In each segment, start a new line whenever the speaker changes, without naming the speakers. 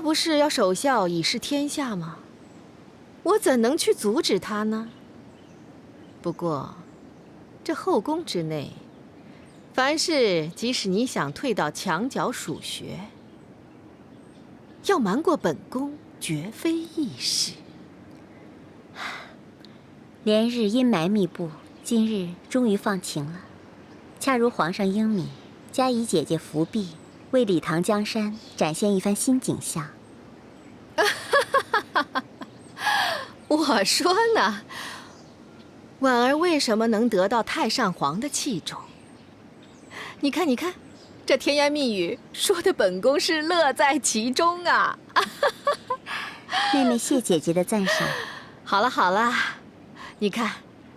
他不是要守孝以示天下吗？我怎能去阻止他呢？不过，这后宫之内，凡事即使你想退到墙角数学，要瞒过本宫，绝非易事。
连日阴霾密布，今日终于放晴了，恰如皇上英明，嘉怡姐姐伏碧，为礼堂江山展现一番新景象。
我说呢，婉儿为什么能得到太上皇的器重？你看，你看，这甜言蜜语说的本宫是乐在其中啊！
妹妹谢姐姐的赞赏。
好了好了，你看，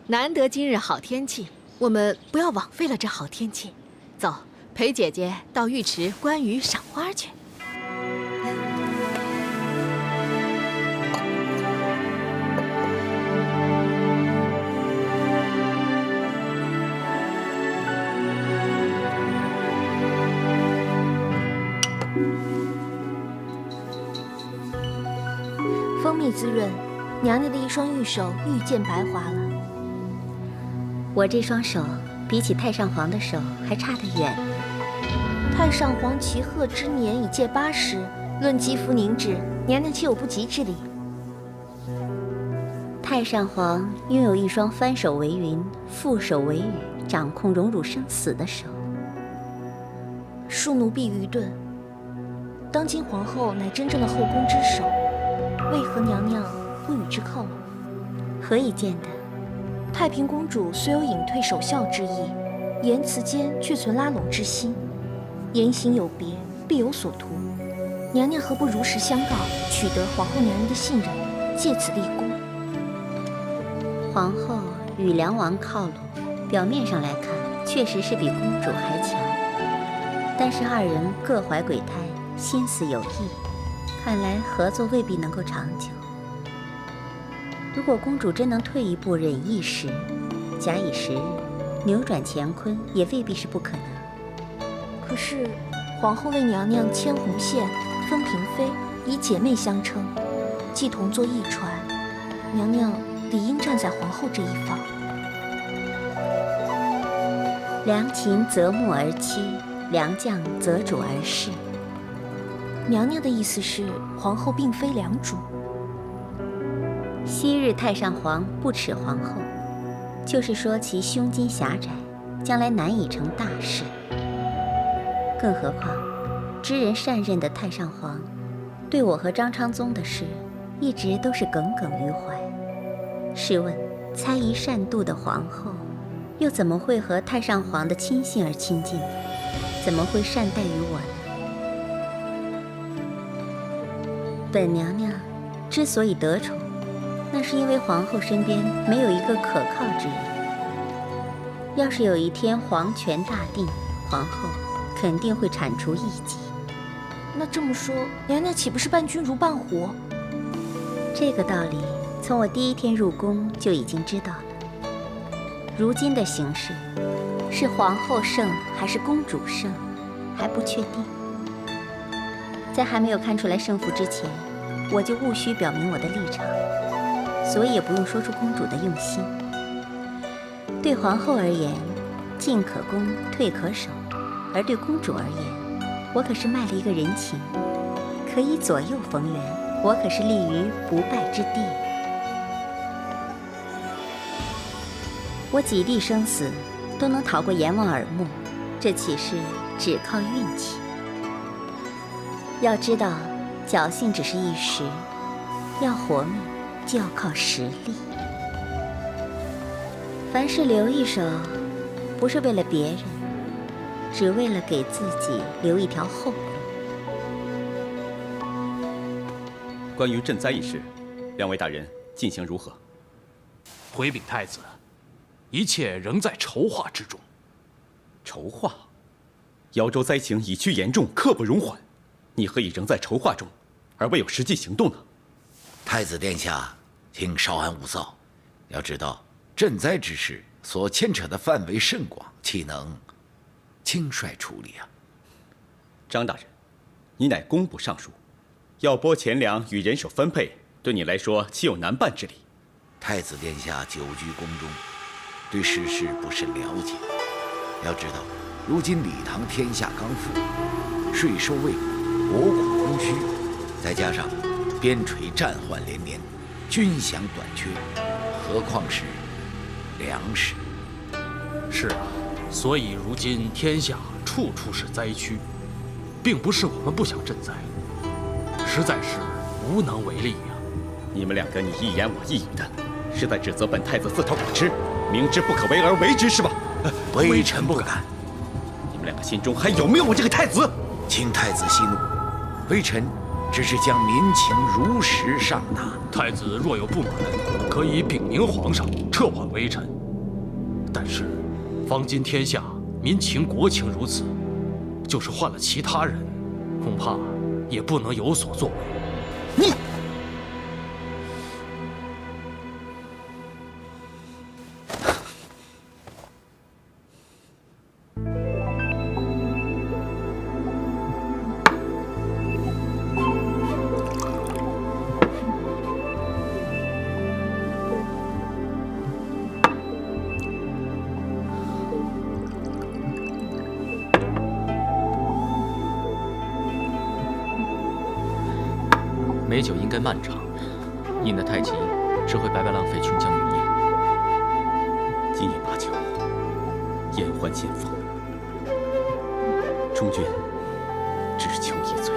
难得今日好天气，我们不要枉费了这好天气。走，陪姐姐到浴池观鱼赏花去。
蜂蜜滋润，娘娘的一双玉手愈见白滑了。
我这双手比起太上皇的手还差得远。
太上皇齐贺之年已届80，论肌肤凝脂，娘娘岂有不及之理？
太上皇拥有一双翻手为云、覆手为雨、掌控荣辱生死的手。
恕奴婢愚钝。当今皇后乃真正的后宫之首，为何娘娘不与之靠拢？
何以见得？
太平公主虽有隐退守孝之意，言辞间却存拉拢之心，言行有别，必有所图。娘娘何不如实相告，取得皇后娘娘的信任，借此立功？
皇后与梁王靠拢，表面上来看，确实是比公主还强。但是二人各怀鬼胎，心思有异，看来合作未必能够长久。如果公主真能退一步忍一时，假以时日，扭转乾坤也未必是不可能。
可是皇后为娘娘牵红线、分嫔妃，以姐妹相称，既同坐一船，娘娘理应站在皇后这一方。
良禽择木而栖，良将择主而事。
娘娘的意思是，皇后并非良主。
昔日太上皇不耻皇后，就是说其胸襟狭窄，将来难以成大事。更何况，知人善任的太上皇，对我和张昌宗的事，一直都是耿耿于怀。试问，猜疑善妒的皇后，又怎么会和太上皇的亲信而亲近？怎么会善待于我呢？本娘娘之所以得宠，那是因为皇后身边没有一个可靠之人。要是有一天皇权大定，皇后肯定会铲除异己。
那这么说，娘娘岂不是伴君如伴虎？
这个道理，从我第一天入宫就已经知道了。如今的形势，是皇后胜还是公主胜，还不确定。在还没有看出来胜负之前，我就务须表明我的立场，所以也不用说出公主的用心。对皇后而言，进可攻，退可守；而对公主而言，我可是卖了一个人情，可以左右逢源，我可是立于不败之地。我几地生死都能逃过阎王耳目，这岂是只靠运气？要知道，侥幸只是一时，要活命就要靠实力。凡事留一手，不是为了别人，只为了给自己留一条后路。
关于赈灾一事，两位大人进行如何？
回禀太子，一切仍在筹划之中。
筹划？瑶州灾情已趋严重，刻不容缓，你何以仍在筹划中，而未有实际行动呢？
太子殿下，请稍安勿躁。要知道，赈灾之事所牵扯的范围甚广，岂能轻率处理啊？
张大人，你乃工部尚书，要拨钱粮与人手分配，对你来说岂有难办之理？
太子殿下久居宫中，对世事不甚了解。要知道，如今李唐天下刚富，税收未补，国库空虚，再加上边陲战患连连，军饷短缺，何况是粮食？
是啊，所以如今天下处处是灾区，并不是我们不想赈灾，实在是无能为力呀。
你们两个你一言我一语的，是在指责本太子自讨苦吃，明知不可为而为之是吧？
微臣不敢。
你们两个心中还有没有我这个太子？
请太子息怒，微臣只是将民情如实上达。
太子若有不满，可以禀明皇上，撤换微臣。但是，方今天下民情国情如此，就是换了其他人，恐怕也不能有所作为。
你。
美酒应该慢尝，饮得太急，只会白白浪费琼浆玉液。
今夜把酒，言欢献凤。充军，只求一醉。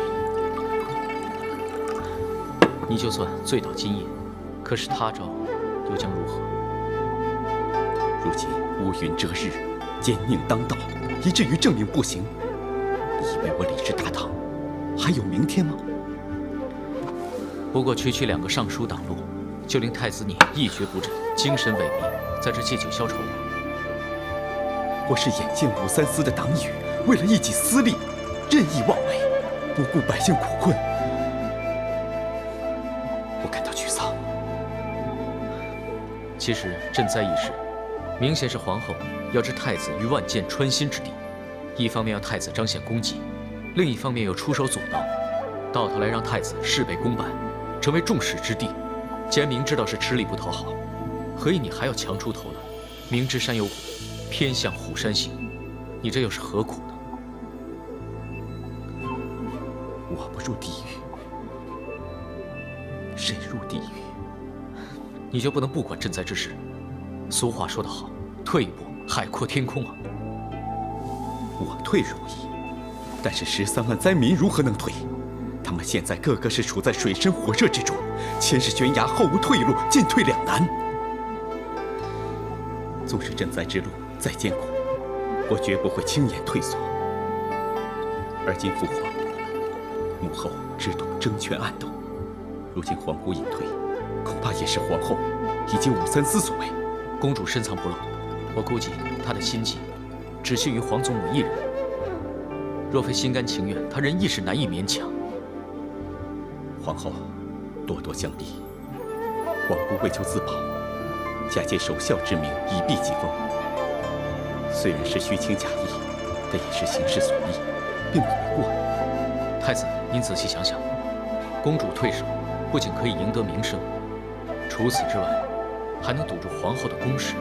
你就算醉倒今夜，可是他朝又将如何？
如今乌云遮日，奸佞当道，以至于政令不行。你以为我李氏大唐还有明天吗？
不过区区2个尚书挡路，就令太子你一蹶不振，精神萎靡，在这借酒消愁吗？
我是眼见武三思的党羽，为了一己私利，任意妄为，不顾百姓苦困，我感到沮丧。
其实赈灾一事，明显是皇后要置太子于万箭穿心之地，一方面要太子彰显功绩，另一方面又出手阻挠，到头来让太子事倍功半，成为众矢之的。既然明知道是吃力不讨好，何以你还要强出头来？明知山有虎，偏向虎山行，你这又是何苦呢？
我不入地狱，谁入地狱？
你就不能不管赈灾之事？俗话说得好，退一步海阔天空啊！
我退容易，但是13万灾民如何能退？他们现在个个是处在水深火热之中，前是悬崖，后无退路，进退两难。纵使赈灾之路再艰苦，我绝不会轻言退缩。而今父皇、母后只懂争权暗斗，如今皇姑隐退，恐怕也是皇后以及武三思所为。
公主深藏不露，我估计她的心计只限于皇祖母一人。若非心甘情愿，她人亦是难以勉强。
皇后多多降礼，皇姑为求自保，假借守孝之名以避疾风。虽然是虚情假意，但也是形势所逼，并不为过。
太子，您仔细想想，公主退守不仅可以赢得名声，除此之外，还能堵住皇后的攻势。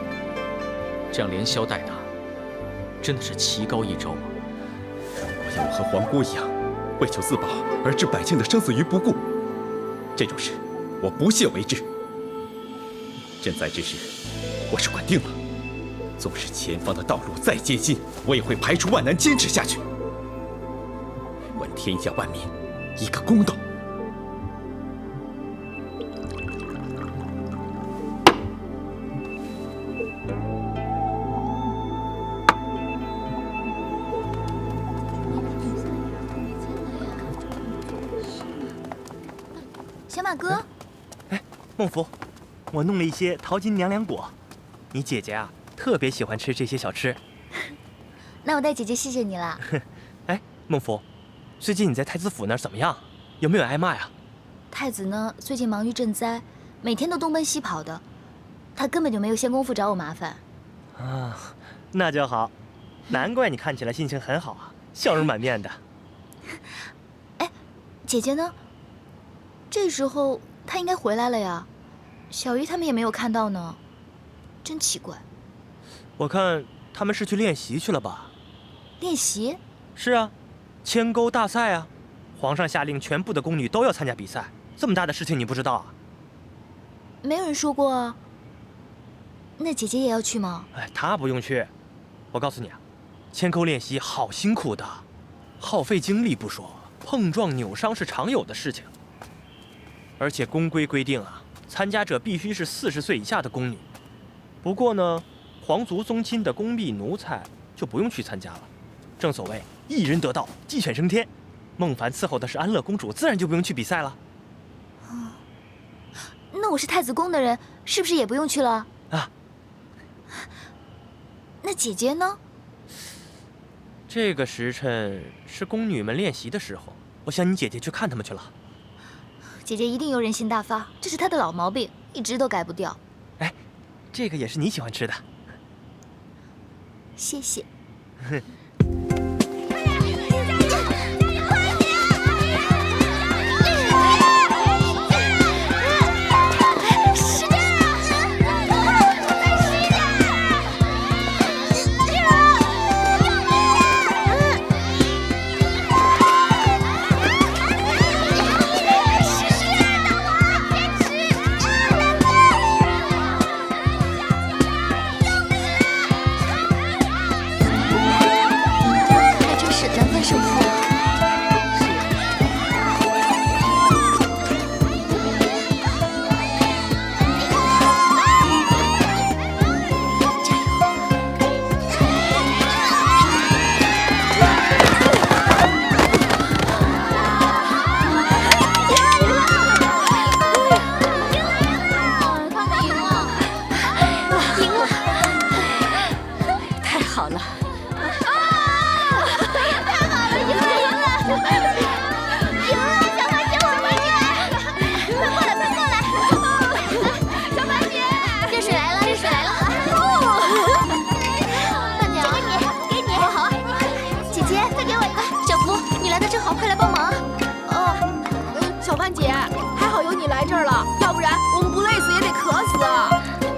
这样连消带打，真的是奇高一招吗？
如果要我和皇姑一样，为求自保而置百姓的生死于不顾，这种事我不屑为之。赈灾之事，我是管定了。纵使前方的道路再艰辛，我也会排除万难坚持下去，还天下万民一个公道。
小马哥，
哎，孟福，我弄了一些淘金娘粮果，你姐姐啊特别喜欢吃这些小吃。
那我代姐姐谢谢你了。
哎，孟福，最近你在太子府那儿怎么样？有没有挨骂呀？
太子呢，最近忙于赈灾，每天都东奔西跑的，他根本就没有闲工夫找我麻烦。
啊，那就好，难怪你看起来心情很好啊，笑容满面的。
哎，姐姐呢？这时候他应该回来了呀，小鱼他们也没有看到呢，真奇怪。
我看他们是去练习去了吧？
练习？
是啊，牵钩大赛啊！皇上下令全部的宫女都要参加比赛，这么大的事情你不知道啊？
没有人说过啊。那姐姐也要去吗？
哎，她不用去。我告诉你啊，牵钩练习好辛苦的，耗费精力不说，碰撞扭伤是常有的事情。而且宫规规定啊，参加者必须是40岁以下的宫女。不过呢，皇族宗亲的宫婢奴才就不用去参加了。正所谓一人得道，鸡犬升天。孟凡伺候的是安乐公主，自然就不用去比赛了。
那我是太子宫的人，是不是也不用去了？
啊？
那姐姐呢？
这个时辰是宫女们练习的时候，我想你姐姐去看他们去了。
姐姐一定又人性大发，这是她的老毛病，一直都改不掉。
哎，这个也是你喜欢吃的。
谢谢。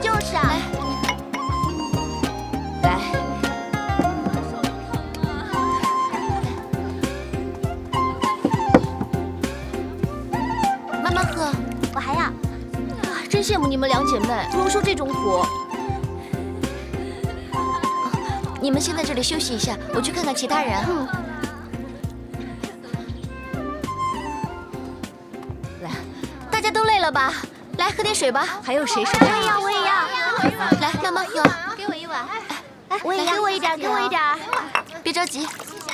就是啊，来，慢慢喝，我还要。真羡慕你们两姐妹，不用受这种苦。你们先在这里休息一下，我去看看其他人。来，大家都累了吧？来喝点水吧。还有谁说？我也要。来，慢慢喝。给我一碗。我也要。给我一点，给我一点。别着急，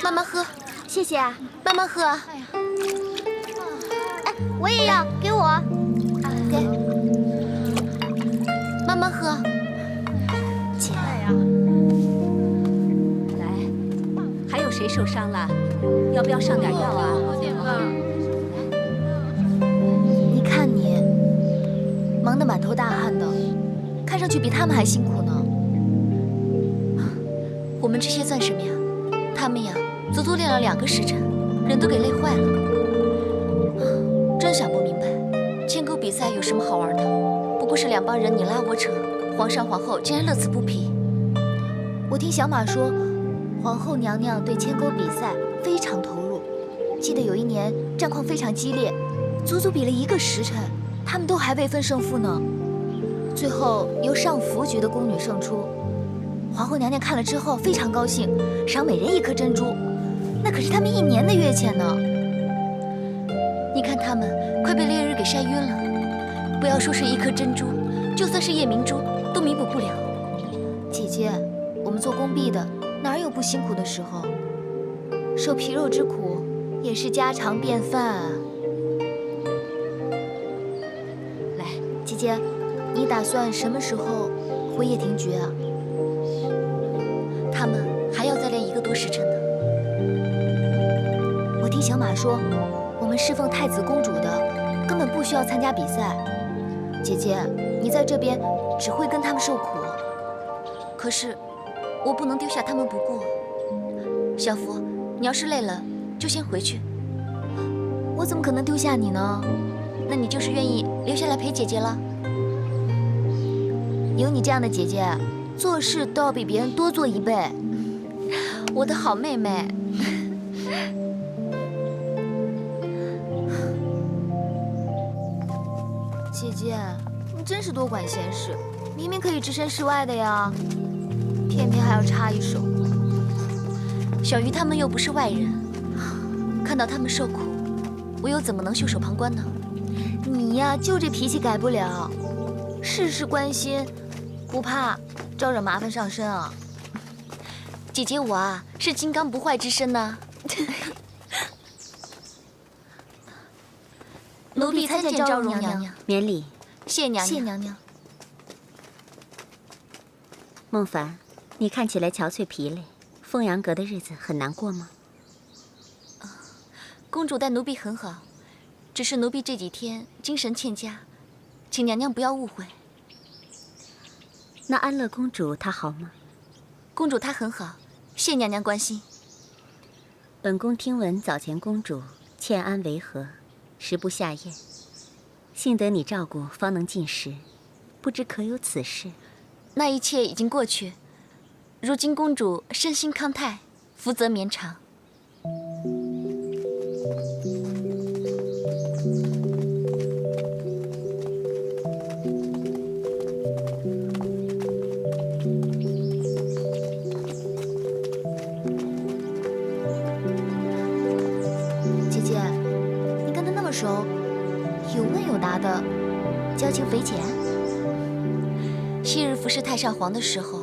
慢慢喝。谢谢啊。慢慢喝。哎，我也要，给我。给。慢慢喝。姐。
来，还有谁受伤了？要不要上点药啊？
你看你，忙得满头大汗的，看上去比他们还辛苦呢。我们这些算什么呀？他们呀，足足练了2个时辰，人都给累坏了。真想不明白，牵钩比赛有什么好玩的？不过是2帮人你拉我扯，皇上皇后竟然乐此不疲。我听小马说，皇后娘娘对牵钩比赛非常投入。记得有一年战况非常激烈，足足比了1个时辰，他们都还未分胜负呢。最后由上福局的宫女胜出。皇后娘娘看了之后非常高兴，赏每人1颗珍珠，那可是他们1年的月钱呢。你看他们快被烈日给晒晕了，不要说是1颗珍珠，就算是夜明珠都弥补不了。姐姐，我们做宫婢的哪有不辛苦的时候？受皮肉之苦也是家常便饭啊。来，姐姐，你打算什么时候回掖庭局啊？他们还要再练1个多时辰呢。我听小马说，我们侍奉太子公主的根本不需要参加比赛。姐姐，你在这边只会跟他们受苦。可是我不能丢下他们不顾。小福，你要是累了就先回去。我怎么可能丢下你呢？那你就是愿意留下来陪姐姐了。有你这样的姐姐，做事都要比别人多做1倍。我的好妹妹。姐姐，你真是多管闲事，明明可以置身事外的呀，偏偏还要插一手。小鱼他们又不是外人，看到他们受苦，我又怎么能袖手旁观呢？你呀，就这脾气改不了，事事关心，不怕招惹麻烦上身啊。姐姐我啊，是金刚不坏之身呢。奴婢参见昭容娘娘。
免礼。
谢娘娘。谢娘娘。
孟凡，你看起来憔悴疲累，凤阳阁的日子很难过吗？
公主待奴婢很好，只是奴婢这几天精神欠佳，请娘娘不要误会。
那安乐公主她好吗？
公主她很好，谢娘娘关心。
本宫听闻早前公主欠安违和，食不下咽，幸得你照顾，方能进食，不知可有此事？
那一切已经过去，如今公主身心康泰，福泽绵长。姐姐，你跟他那么熟，有问有答的，交情匪浅。昔日服侍太上皇的时候，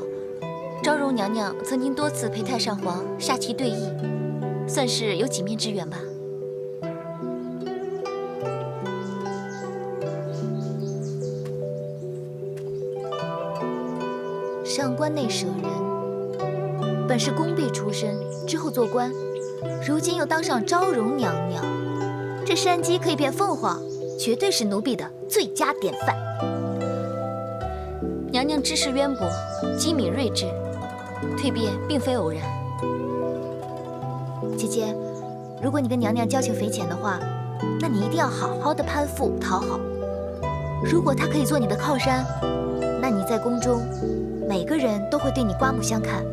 昭容娘娘曾经多次陪太上皇下棋对弈，算是有几面之缘吧。上官内舍人，本是宫婢出身，之后做官，如今又当上昭容娘娘，这山鸡可以变凤凰，绝对是奴婢的最佳典范。娘娘知识渊博，机敏睿智，蜕变并非偶然。姐姐，如果你跟娘娘交情匪浅的话，那你一定要好好的攀附讨好。如果她可以做你的靠山，那你在宫中，每个人都会对你刮目相看。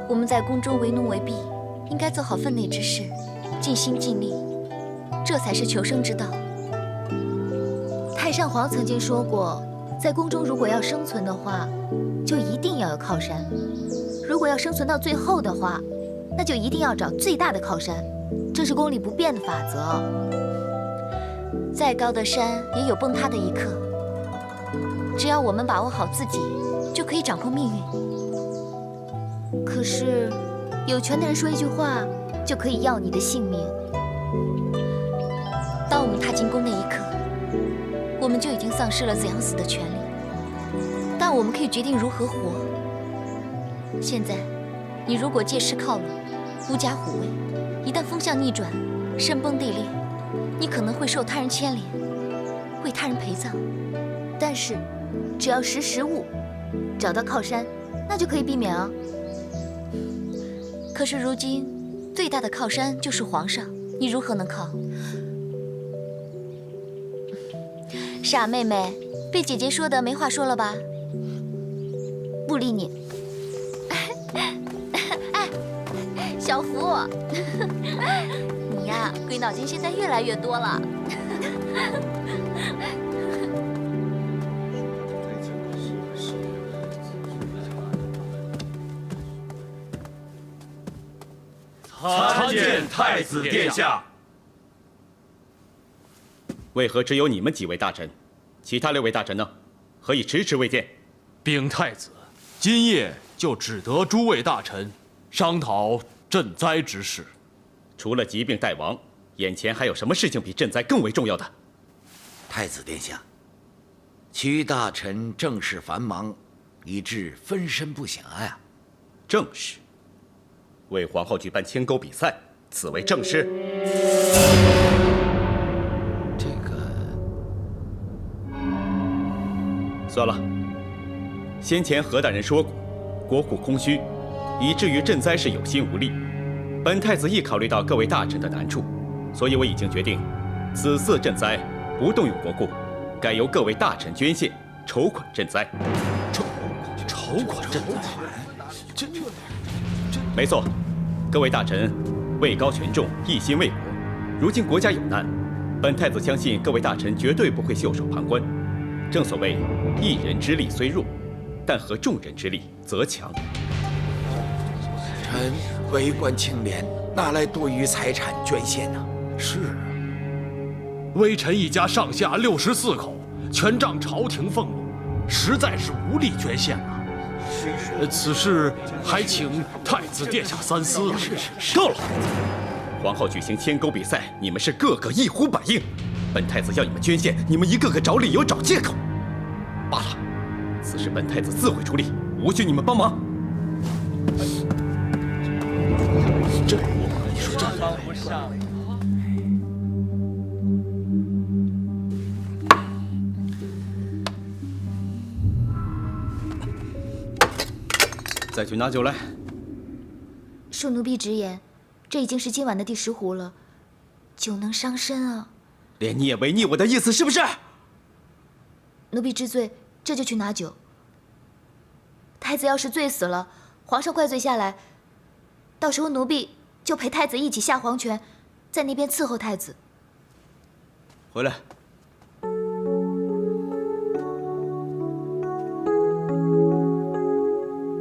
我们在宫中为奴为婢，应该做好分内之事，尽心尽力，这才是求生之道。太上皇曾经说过，在宫中如果要生存的话，就一定要有靠山；如果要生存到最后的话，那就一定要找最大的靠山，这是宫里不变的法则。再高的山也有崩塌的一刻，只要我们把握好自己，就可以掌控命运。可是，有权的人说一句话，就可以要你的性命。当我们踏进宫那一刻，我们就已经丧失了怎样死的权利，但我们可以决定如何活。现在，你如果借势靠拢，狐假虎威，一旦风向逆转，山崩地裂，你可能会受他人牵连，为他人陪葬。但是，只要识时务，找到靠山，那就可以避免啊。可是如今，最大的靠山就是皇上，你如何能靠？傻妹妹，被姐姐说的没话说了吧？不理你。哎，小福，你呀，鬼脑筋现在越来越多了。
参见太子殿下。
为何只有你们几位大臣？其他6位大臣呢？何以迟迟未见？
禀太子，今夜就只得诸位大臣商讨赈灾之事。
除了疾病待亡，眼前还有什么事情比赈灾更为重要的？
太子殿下，其余大臣政事繁忙，以致分身不暇呀。
政事？为皇后举办牵钩比赛，此为政事？
这个……
算了。先前何大人说过，国库空虚，以至于赈灾事有心无力。本太子亦考虑到各位大臣的难处，所以我已经决定，此次赈灾不动用国库，该由各位大臣捐献筹款赈灾。
筹款赈灾，这
没错，各位大臣位高权重，一心为国。如今国家有难，本太子相信各位大臣绝对不会袖手旁观。正所谓一人之力虽弱，但合众人之力则强。
臣为官清廉，哪来多余财产捐献呢？
是，微臣一家上下64口，全仗朝廷俸禄，实在是无力捐献啊。此事还请太子殿下三思啊！
够了！皇后举行牵钩比赛，你们是个个一呼百应。本太子要你们捐献，你们一个个找理由找借口。罢了，此事本太子自会处理，无需你们帮忙。
这，你说这帮不上。
再去拿酒来。
恕奴婢直言，这已经是今晚的第10壶了，酒能伤身啊。
连你也违逆我的意思是不是？
奴婢知罪，这就去拿酒。太子要是醉死了，皇上怪罪下来，到时候奴婢就陪太子一起下黄泉，在那边伺候太子。
回来。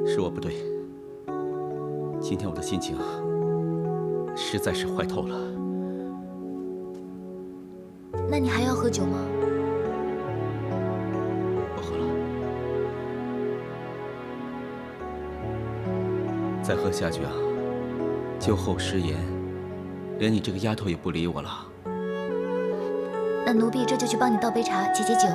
是我不对，今天我的心情实在是坏透了。
那你还要喝酒吗？
不喝了，再喝下去啊，酒后失言，连你这个丫头也不理我了。
那奴婢这就去帮你倒杯茶，解解酒。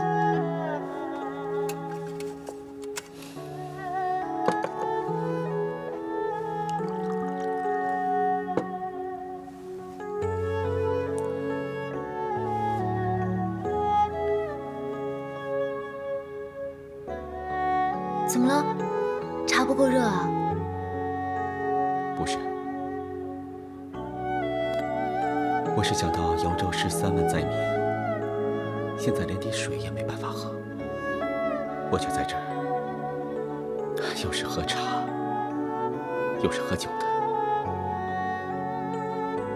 怎么了？茶不够热啊？
不是，我是想到扬州13万灾民，现在连滴水也没办法喝，我却在这儿，又是喝茶，又是喝酒的，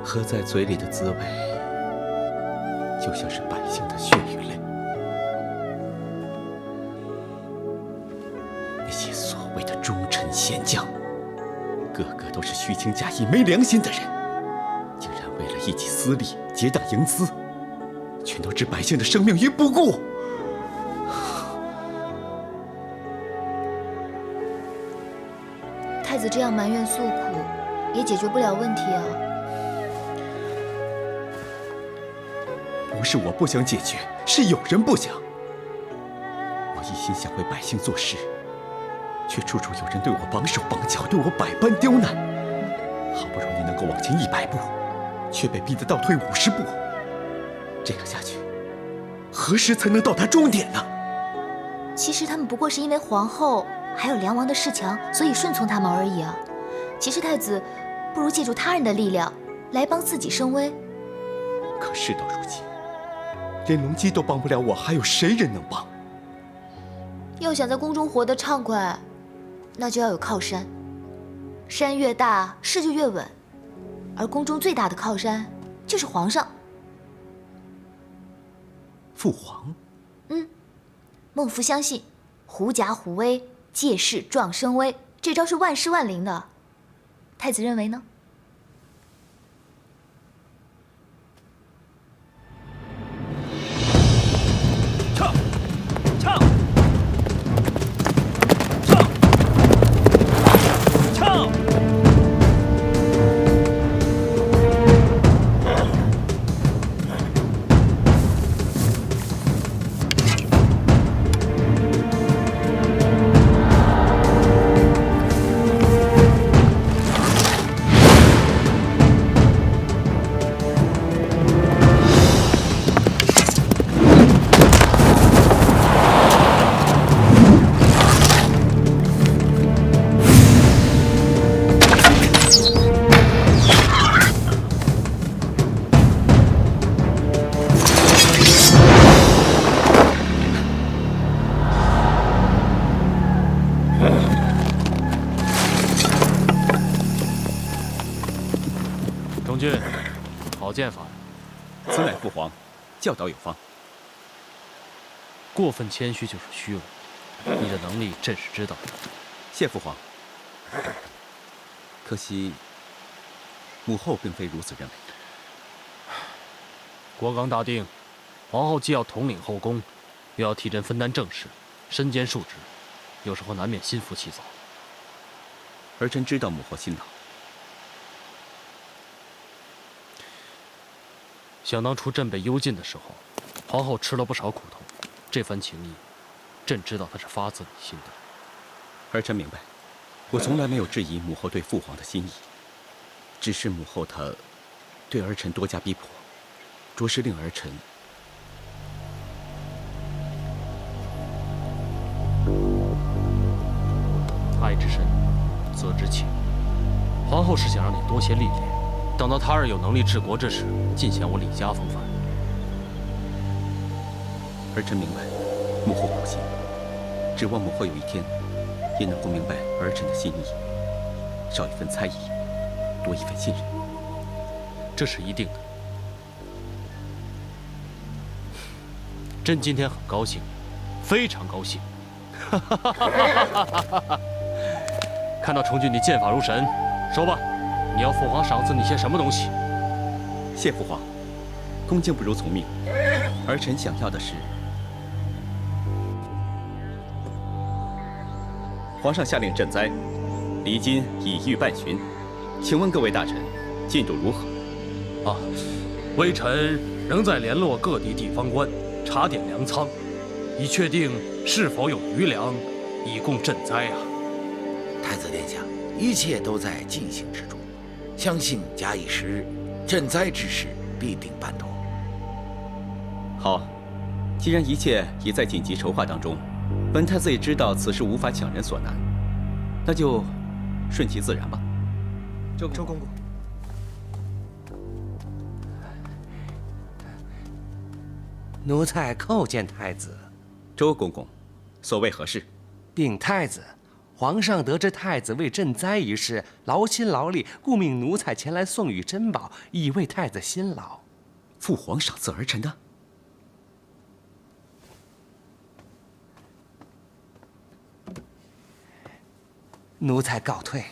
喝在嘴里的滋味，就像是百姓的血与泪。那些所谓的忠臣贤将，个个都是虚情假意、没良心的人，竟然为了一己私利结党营私，全都置百姓的生命于不顾。
太子这样埋怨诉苦，也解决不了问题啊。
不是我不想解决，是有人不想。我一心想为百姓做事，却处处有人对我绑手绑脚，对我百般刁难。好不容易能够往前100步，却被逼得倒退50步。这样下去，何时才能到达终点呢？
其实他们不过是因为皇后还有梁王的势强，所以顺从他们而已啊。其实太子不如借助他人的力量来帮自己声威。
可事到如今，连龙基都帮不了我，还有谁人能帮？
要想在宫中活得畅快，那就要有靠山。山越大，势就越稳，而宫中最大的靠山就是皇上。
父皇？
孟夫相信，狐假虎威，借势壮声威，这招是万试万灵的。太子认为呢？
唱，唱，唱，唱。
剑法呀？
此乃父皇教导有方。
过分谦虚就是虚伪，你的能力朕是知道的。
谢父皇。可惜，母后并非如此认为。
国纲大定，皇后既要统领后宫，又要替朕分担政事，身兼数职，有时候难免心浮气躁。
儿臣知道母后辛劳。
想当初朕被幽禁的时候，皇后吃了不少苦头，这番情谊，朕知道她是发自内心的。
儿臣明白，我从来没有质疑母后对父皇的心意，只是母后她对儿臣多加逼迫，着实令儿臣。
爱之深，责之切。皇后是想让你多些历练，等到她儿有能力治国之时，尽显我李家风范。
儿臣明白母后苦心，指望母后有一天也能够明白儿臣的心意，少一份猜疑，多一份信任。
这是一定的。朕今天很高兴，非常高兴。看到崇俊你剑法如神，说吧，你要父皇赏赐你些什么东西？
谢父皇，恭敬不如从命。儿臣想要的是，皇上下令赈灾，离京已逾半旬，请问各位大臣，进度如何？
啊，微臣仍在联络各地地方官，查点粮仓，以确定是否有余粮，以供赈灾啊。
太子殿下，一切都在进行之中，相信假以时日，赈灾之事必定办妥。
好，既然一切已在紧急筹划当中，本太子也知道此事无法强人所难，那就顺其自然吧。
周公公，
奴才叩见太子。
周公公，所谓何事？
禀太子，皇上得知太子为赈灾一事劳心劳力，故命奴才前来送与珍宝，以慰太子辛劳。
父皇赏赐儿臣的？
奴才告退。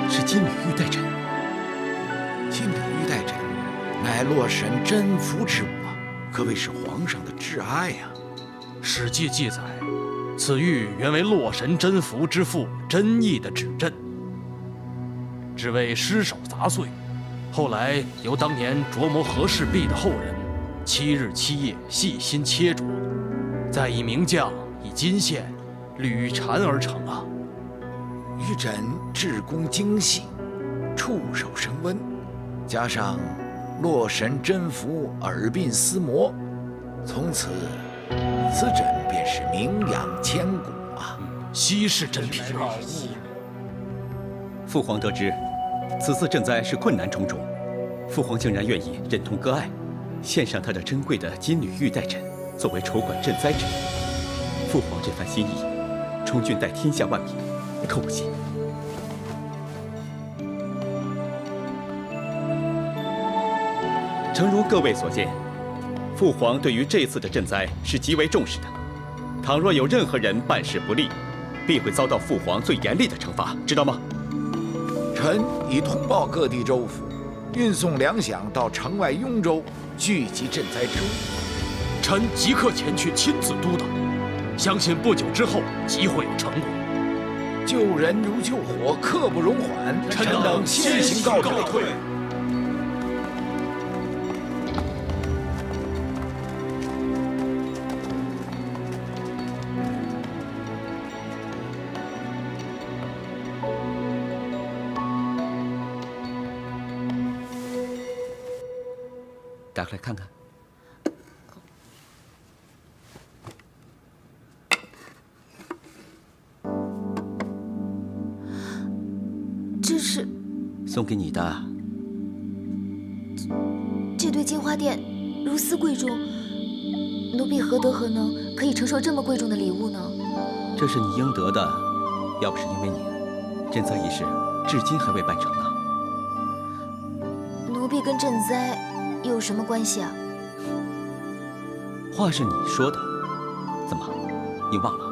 是金缕玉带枕。
金缕玉带枕，乃洛神真福之物啊，可谓是皇上的挚爱呀。
《史记》记载，此玉原为洛神真福之父真意的指镇，只为失手砸碎。后来由当年琢磨和氏璧的后人7日7夜细心切琢，再以名匠以金线铝缠而成啊。
玉枕制工精细，触手生温，加上洛神真符耳鬓厮磨，从此此枕便是名扬千古啊！
稀世珍品。
父皇得知此次赈灾是困难重重，父皇竟然愿意忍痛割爱，献上他的珍贵的金缕玉带枕作为筹款赈灾之用。父皇这番心意，崇俊代天下万民叩谢。诚如各位所见，父皇对于这次的赈灾是极为重视的。倘若有任何人办事不力，必会遭到父皇最严厉的惩罚，知道吗？
臣已通报各地州府，运送粮饷到城外雍州，聚集赈灾之物。
臣即刻前去亲自督导，相信不久之后即会有成果。
救人如救火，刻不容缓。
臣等先行告退。
打开来看看。
这是
送给你的。
这对金花钿，如斯贵重，奴婢何德何能，可以承受这么贵重的礼物呢？
这是你应得的，要不是因为你，赈灾一事至今还未办成呢。
奴婢跟赈灾有什么关系啊？
话是你说的，怎么，你忘了？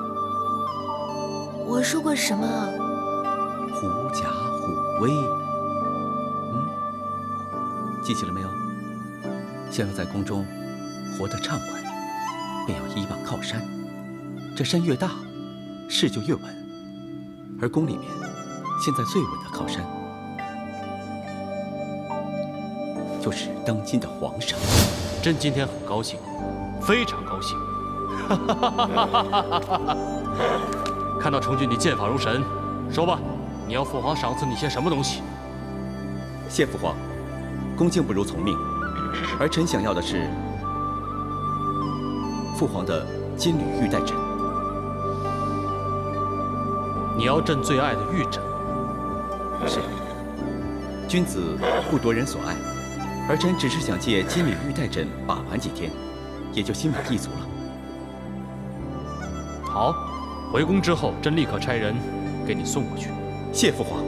我说过什么啊？
狐假虎威。记起了没有？想要在宫中活得畅快，便要依傍靠山。这山越大，事就越稳。而宫里面现在最稳的靠山，就是当今的皇上。
朕今天很高兴，非常高兴。看到成俊你剑法如神，说吧，你要父皇赏赐你些什么东西？
谢父皇，恭敬不如从命。而臣想要的是父皇的金缕玉带枕。
你要朕最爱的玉枕？
是。君子不夺人所爱，而臣只是想借金缕玉带枕把玩几天，也就心满意足了。
好，回宫之后，朕立刻差人给你送过去。
谢父皇。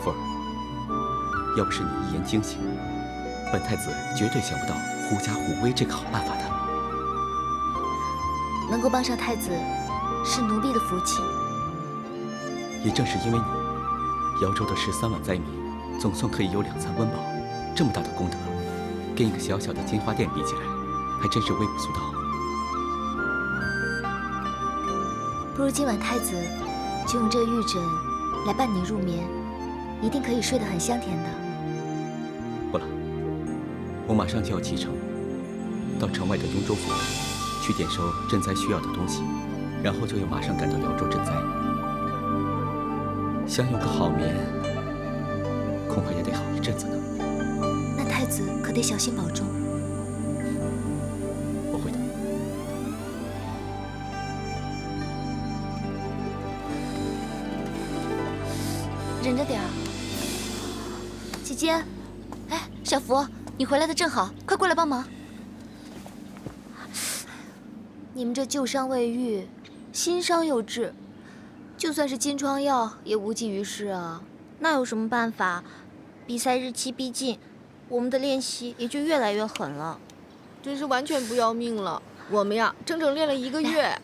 凤儿，要不是你一言惊醒，本太子绝对想不到狐假虎威这个好办法的。
能够帮上太子，是奴婢的福气。
也正是因为你，瑶州的13万灾民总算可以有2餐温饱，这么大的功德，跟一个小小的金花殿比起来，还真是微不足道。
不如今晚太子就用这玉枕来伴你入眠，一定可以睡得很香甜的。
不了，我马上就要启程，到城外的雍州府去点收赈灾需要的东西，然后就要马上赶到瑶州赈灾。想有个好眠，恐怕也得好一阵子呢。
那太子可得小心保重。
我会的。
忍着点儿。姐姐，哎，小福，你回来的正好，快过来帮忙。你们这旧伤未愈，新伤又治，就算是金疮药也无济于事啊。
那有什么办法？比赛日期逼近，我们的练习也就越来越狠了。
真是完全不要命了。我们呀，整整练了1个月，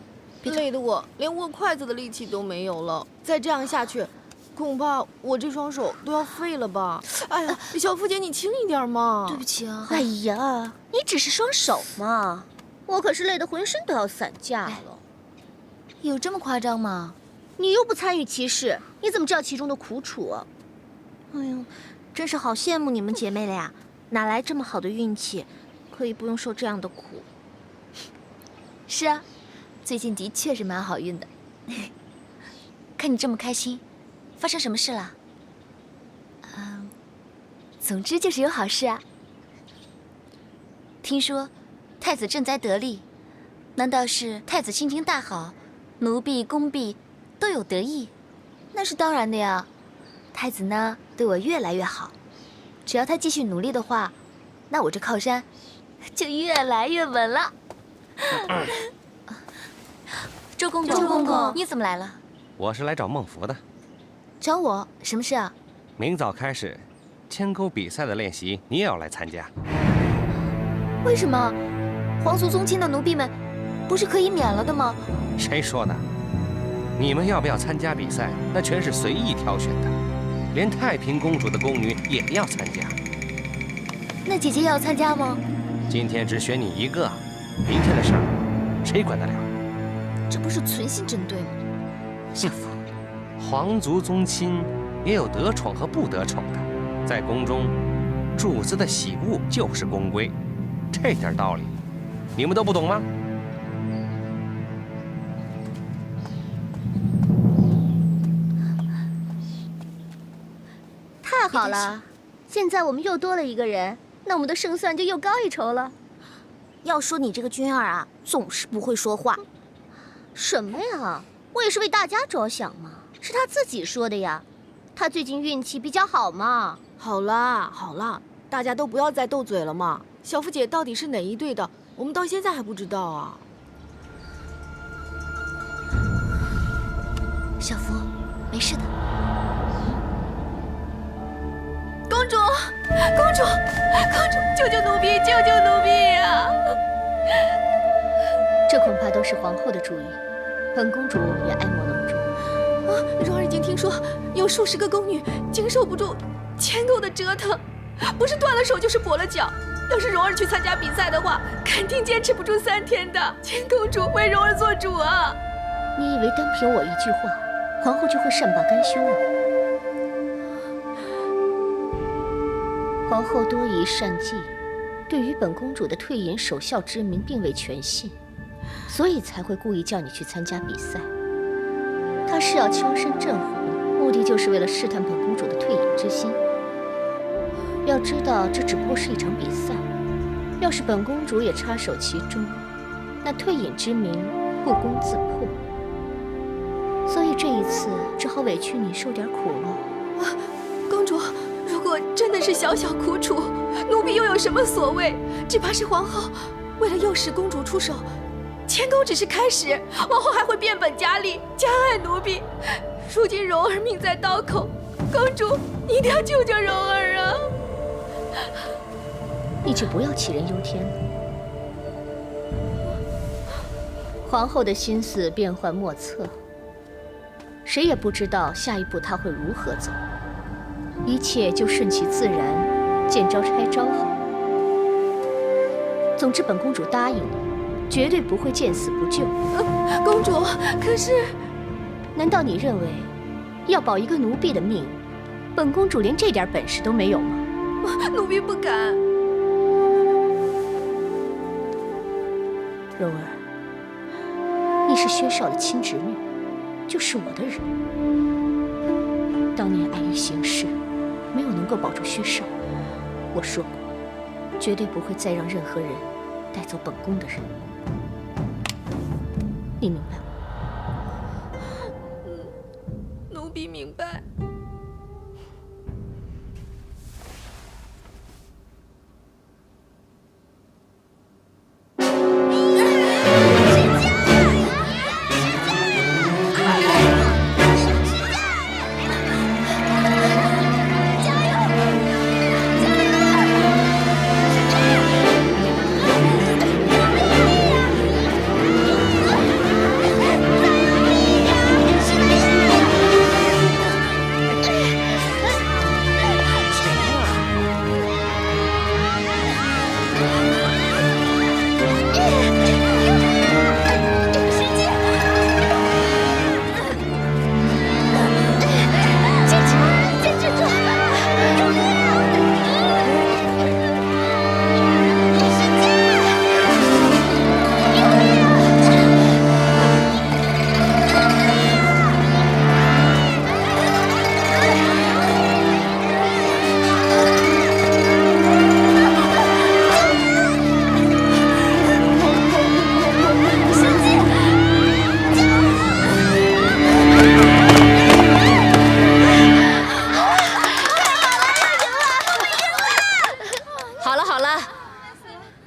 累得我连握筷子的力气都没有了。再这样下去，恐怕我这双手都要废了吧？哎呀，小福姐，你轻一点嘛！
对不起啊。
哎呀，你只是双手嘛，我可是累得浑身都要散架了。
有这么夸张吗？
你又不参与其事，你怎么知道其中的苦楚啊？哎呦，真是好羡慕你们姐妹俩，哪来这么好的运气，可以不用受这样的苦。
是啊，最近的确是蛮好运的。看你这么开心，发生什么事了？总之就是有好事啊。听说太子赈灾得力，难道是太子心情大好，奴婢宫婢都有得益？那是当然的呀。太子呢，对我越来越好，只要他继续努力的话，那我这靠山就越来越稳了。周公公，你怎么来了？
我是来找孟福的。
找我？什么事啊？
明早开始，牵钩比赛的练习，你也要来参加。
为什么？皇族宗亲的奴婢们不是可以免了的吗？
谁说的？你们要不要参加比赛，那全是随意挑选的，连太平公主的宫女也要参加。
那姐姐要参加吗？
今天只选你一个，明天的事儿谁管得了？
这不是存心针对吗？小福，
皇族宗亲也有得宠和不得宠的，在宫中，主子的喜恶就是宫规，这点道理，你们都不懂吗？
太好了，现在我们又多了一个人，那我们的胜算就又高一筹了。要说你这个君儿啊，总是不会说话。什么呀？我也是为大家着想嘛。是他自己说的呀。他最近运气比较好嘛。
好啦好啦，大家都不要再斗嘴了嘛。小福姐到底是哪一队的？我们到现在还不知道啊。
小福，没事的。
公主，公主，公主，救救奴婢，救救奴婢呀！
这恐怕都是皇后的主意，本公主也爱莫能助。
蓉儿已经听说有数十个宫女经受不住牵钩的折腾，不是断了手就是跛了脚。要是蓉儿去参加比赛的话，肯定坚持不住3天的。请公主为蓉儿做主啊！
你以为单凭我一句话，皇后就会善罢甘休吗？皇后多疑善计，对于本公主的退隐守孝之名并未全信，所以才会故意叫你去参加比赛。她是要敲山震虎，目的就是为了试探本公主的退隐之心。要知道，这只不过是一场比赛，要是本公主也插手其中，那退隐之名不攻自破。所以这一次只好委屈你受点苦了。
公主，如果真的是小小苦楚，奴婢又有什么所谓？只怕是皇后为了诱使公主出手，牵钩只是开始，往后还会变本加厉，加害奴婢。如今蓉儿命在刀口，公主你一定要救救蓉儿啊！
你就不要杞人忧天了。皇后的心思变幻莫测，谁也不知道下一步她会如何走，一切就顺其自然，见招拆招好。总之，本公主答应了，绝对不会见死不救。
公主，可是，
难道你认为要保一个奴婢的命，本公主连这点本事都没有吗？
奴婢不敢。
蓉儿，你是薛少的亲侄女，就是我的人。当年碍于形势，没有能够保住薛少，我说过，绝对不会再让任何人带走本宫的人。你明白吗？
奴婢明白。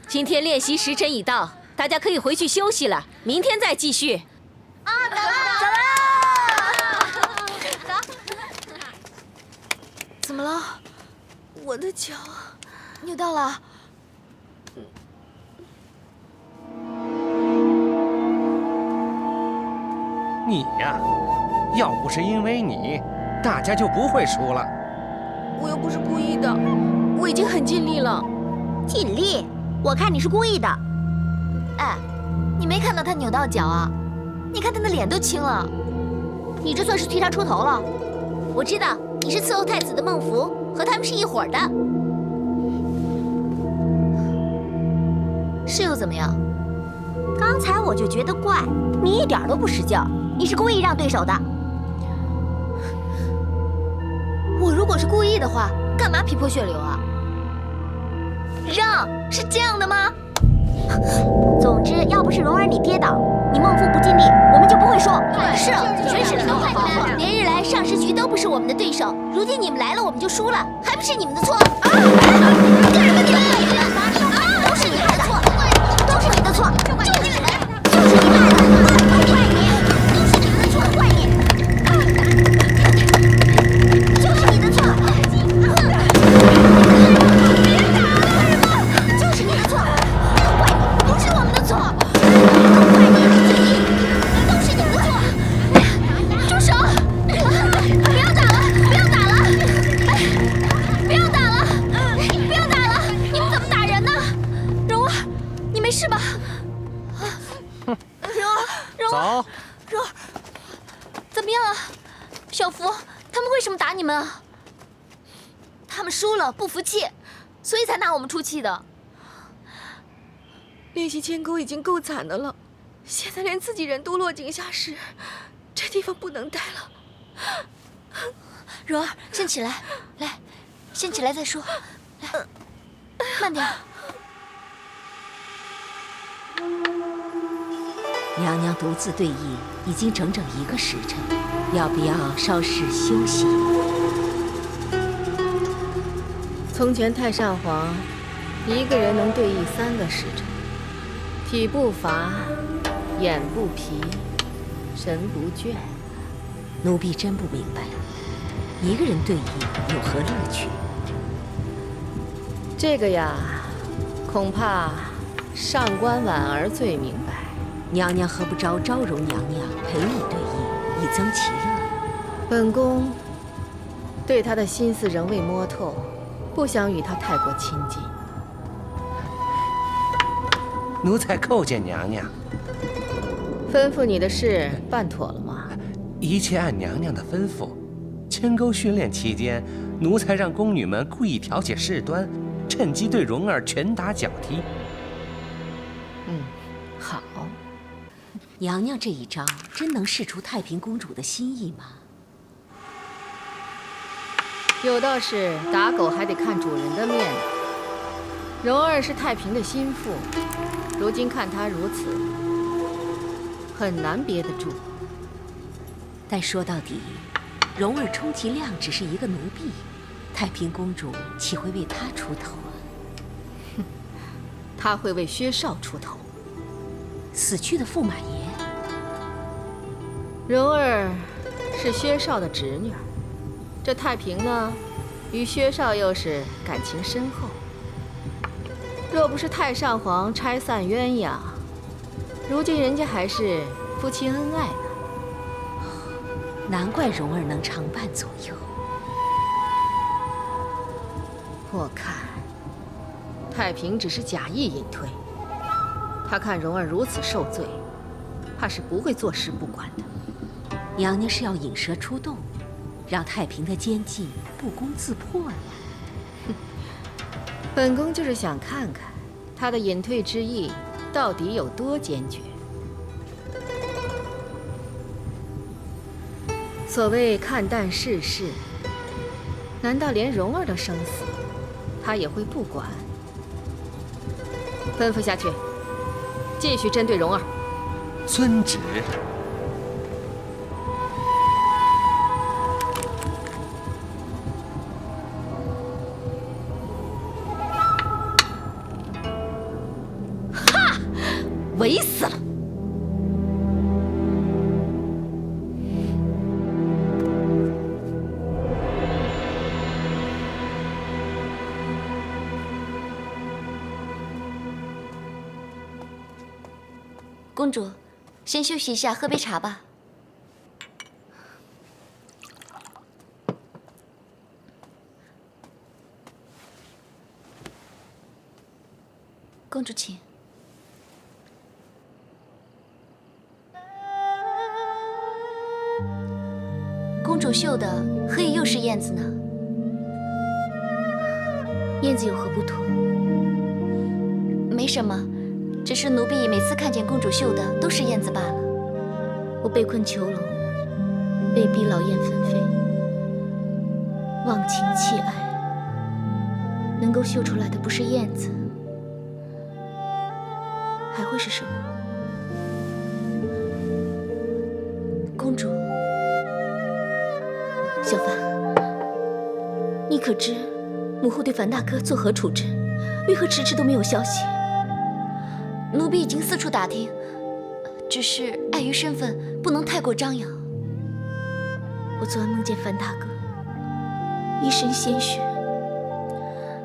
今天练习时辰已到，大家可以回去休息了，明天再继续。
啊，走了，
走。怎么了？我的脚扭到了。
你呀，要不是因为你，大家就不会输了。
我又不是故意的，我已经很尽力了。
尽力？我看你是故意的。
哎，你没看到他扭到脚啊？你看他的脸都青了。
你这算是替他出头了。我知道你是伺候太子的孟福，和他们是一伙的。
是又怎么样？
刚才我就觉得怪，你一点都不使劲，你是故意让对手的。
我如果是故意的话，干嘛皮破血流啊？让，是这样的吗？
总之，要不是蓉儿你跌倒，你孟父不尽力，我们就不会说。
是，全是你们坏蛋，连日来上10局都不是我们的对手，如今你们来了，我们就输了，还不是你们的错？个人问题，都是你们的错，都是你的错，就是你们，就是你们的，怪你，都是你们的错，怪你，就是你的错，就是你的错，怪你，不是我们的错，怪你，都是你们的错。住手！不要打了，不要打了！不要打了，不要打了！你们怎么打人呢？蓉儿，你没事吧？蓉儿，蓉儿，怎么样啊？小福，他们为什么打你们啊？他们输了，不服气，所以才拿我们出气的。
练习牵钩已经够惨的了，现在连自己人都落井下石，这地方不能待了。
蓉儿，先起来，来，先起来再说。来，慢点。
娘娘独自对弈已经整整1个时辰，要不要稍事休息？
从前太上皇一个人能对弈3个时辰，体不乏，眼不疲，神不倦。
奴婢真不明白，一个人对弈有何乐趣？
这个呀，恐怕上官婉儿最明白。
娘娘何不招昭容娘娘陪你对弈，以增其乐？
本宫对她的心思仍未摸透，不想与她太过亲近。
奴才叩见娘娘。
吩咐你的事办妥了吗？
一切按娘娘的吩咐。牵钩训练期间，奴才让宫女们故意挑起事端，趁机对蓉儿拳打脚踢。
好。
娘娘这一招真能试出太平公主的心意吗？
有道是打狗还得看主人的面呢。蓉儿是太平的心腹，如今看她如此，很难憋得住。
但说到底，蓉儿充其量只是一个奴婢，太平公主岂会为她出头啊？
哼，她会为薛少出头。
死去的驸马爷，
蓉儿是薛少的侄女儿，这太平呢，与薛少又是感情深厚。若不是太上皇拆散鸳鸯，如今人家还是夫妻恩爱呢。
难怪蓉儿能常伴左右。
我看太平只是假意隐退，他看蓉儿如此受罪，怕是不会坐视不管的。
娘娘是要引蛇出洞，让太平的奸计不攻自破呀。
本宫就是想看看他的隐退之意到底有多坚决。所谓看淡世事，难道连蓉儿的生死他也会不管？吩咐下去，继续针对蓉儿。
遵旨。
哈，围死了！
公主，先休息一下，喝杯茶吧。公主请。公主绣的何以又是燕子呢？燕子有何不妥？没什么。只是奴婢每次看见公主绣的都是燕子罢了。我被困囚笼，被逼劳燕分飞，忘情弃爱，能够绣出来的不是燕子，是什么？公主，小凡，你可知母后对樊大哥作何处置？为何迟迟都没有消息？
奴婢已经四处打听，只是碍于身份，不能太过张扬。
我昨晚梦见樊大哥一身鲜血，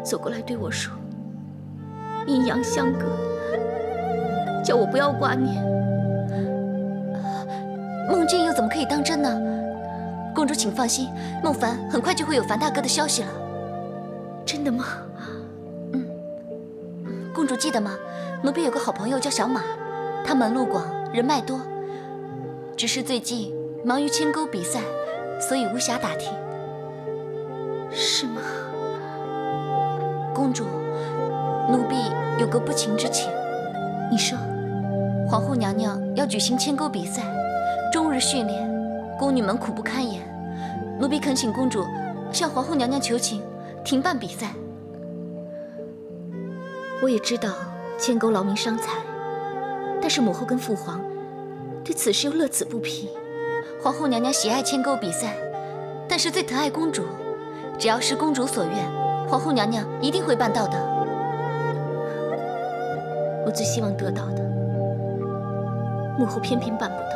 走过来对我说：“阴阳相隔，叫我不要挂念。”
梦境又怎么可以当真呢？公主请放心，孟凡很快就会有樊大哥的消息了。
真的吗？
公主记得吗？奴婢有个好朋友叫小马，他门路广，人脉多，只是最近忙于牵钩比赛，所以无暇打听。
是吗？
公主，奴婢有个不情之请。
你说，
皇后娘娘要举行牵钩比赛，终日训练，宫女们苦不堪言。奴婢恳请公主向皇后娘娘求情，停办比赛。
我也知道牵钩劳民伤财，但是母后跟父皇对此事又乐此不疲。
皇后娘娘喜爱牵钩比赛，但是最疼爱公主，只要是公主所愿，皇后娘娘一定会办到的。
我最希望得到的，母后偏偏办不到。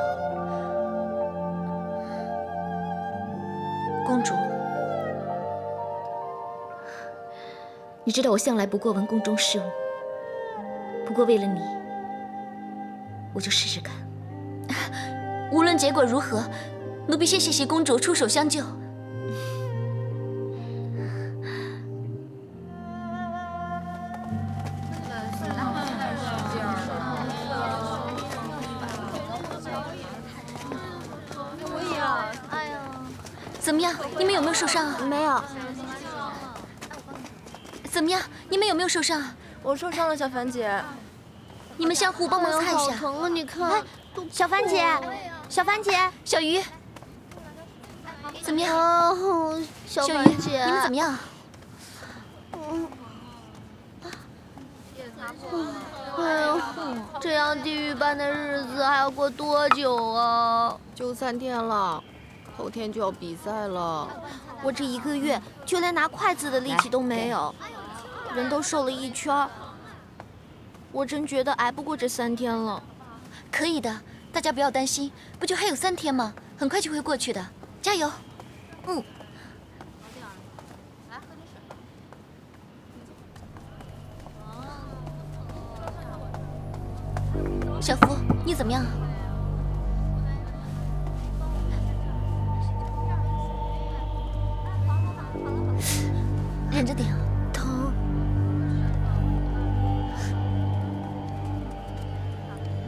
公主，
你知道我向来不过问宫中事务，不过为了你，我就试试看。
无论结果如何，奴婢先谢谢公主出手相救。怎么样？你们有没有受伤啊？
没有。
怎么样？你们有没有受伤啊？
我受伤了，小凡姐。
你们相互帮忙擦一下。
好疼啊！你看，
小凡姐，小凡姐，
小鱼，怎么样？
小
凡
姐，
你们怎么样？
哎呦，这样地狱般的日子还要过多久啊？
就3天了。后天就要比赛了，
我这1个月就连拿筷子的力气都没有，人都瘦了1圈。我真觉得挨不过这3天了。
可以的，大家不要担心，不就还有3天吗？很快就会过去的，加油！小福，你怎么样？忍着点，
疼。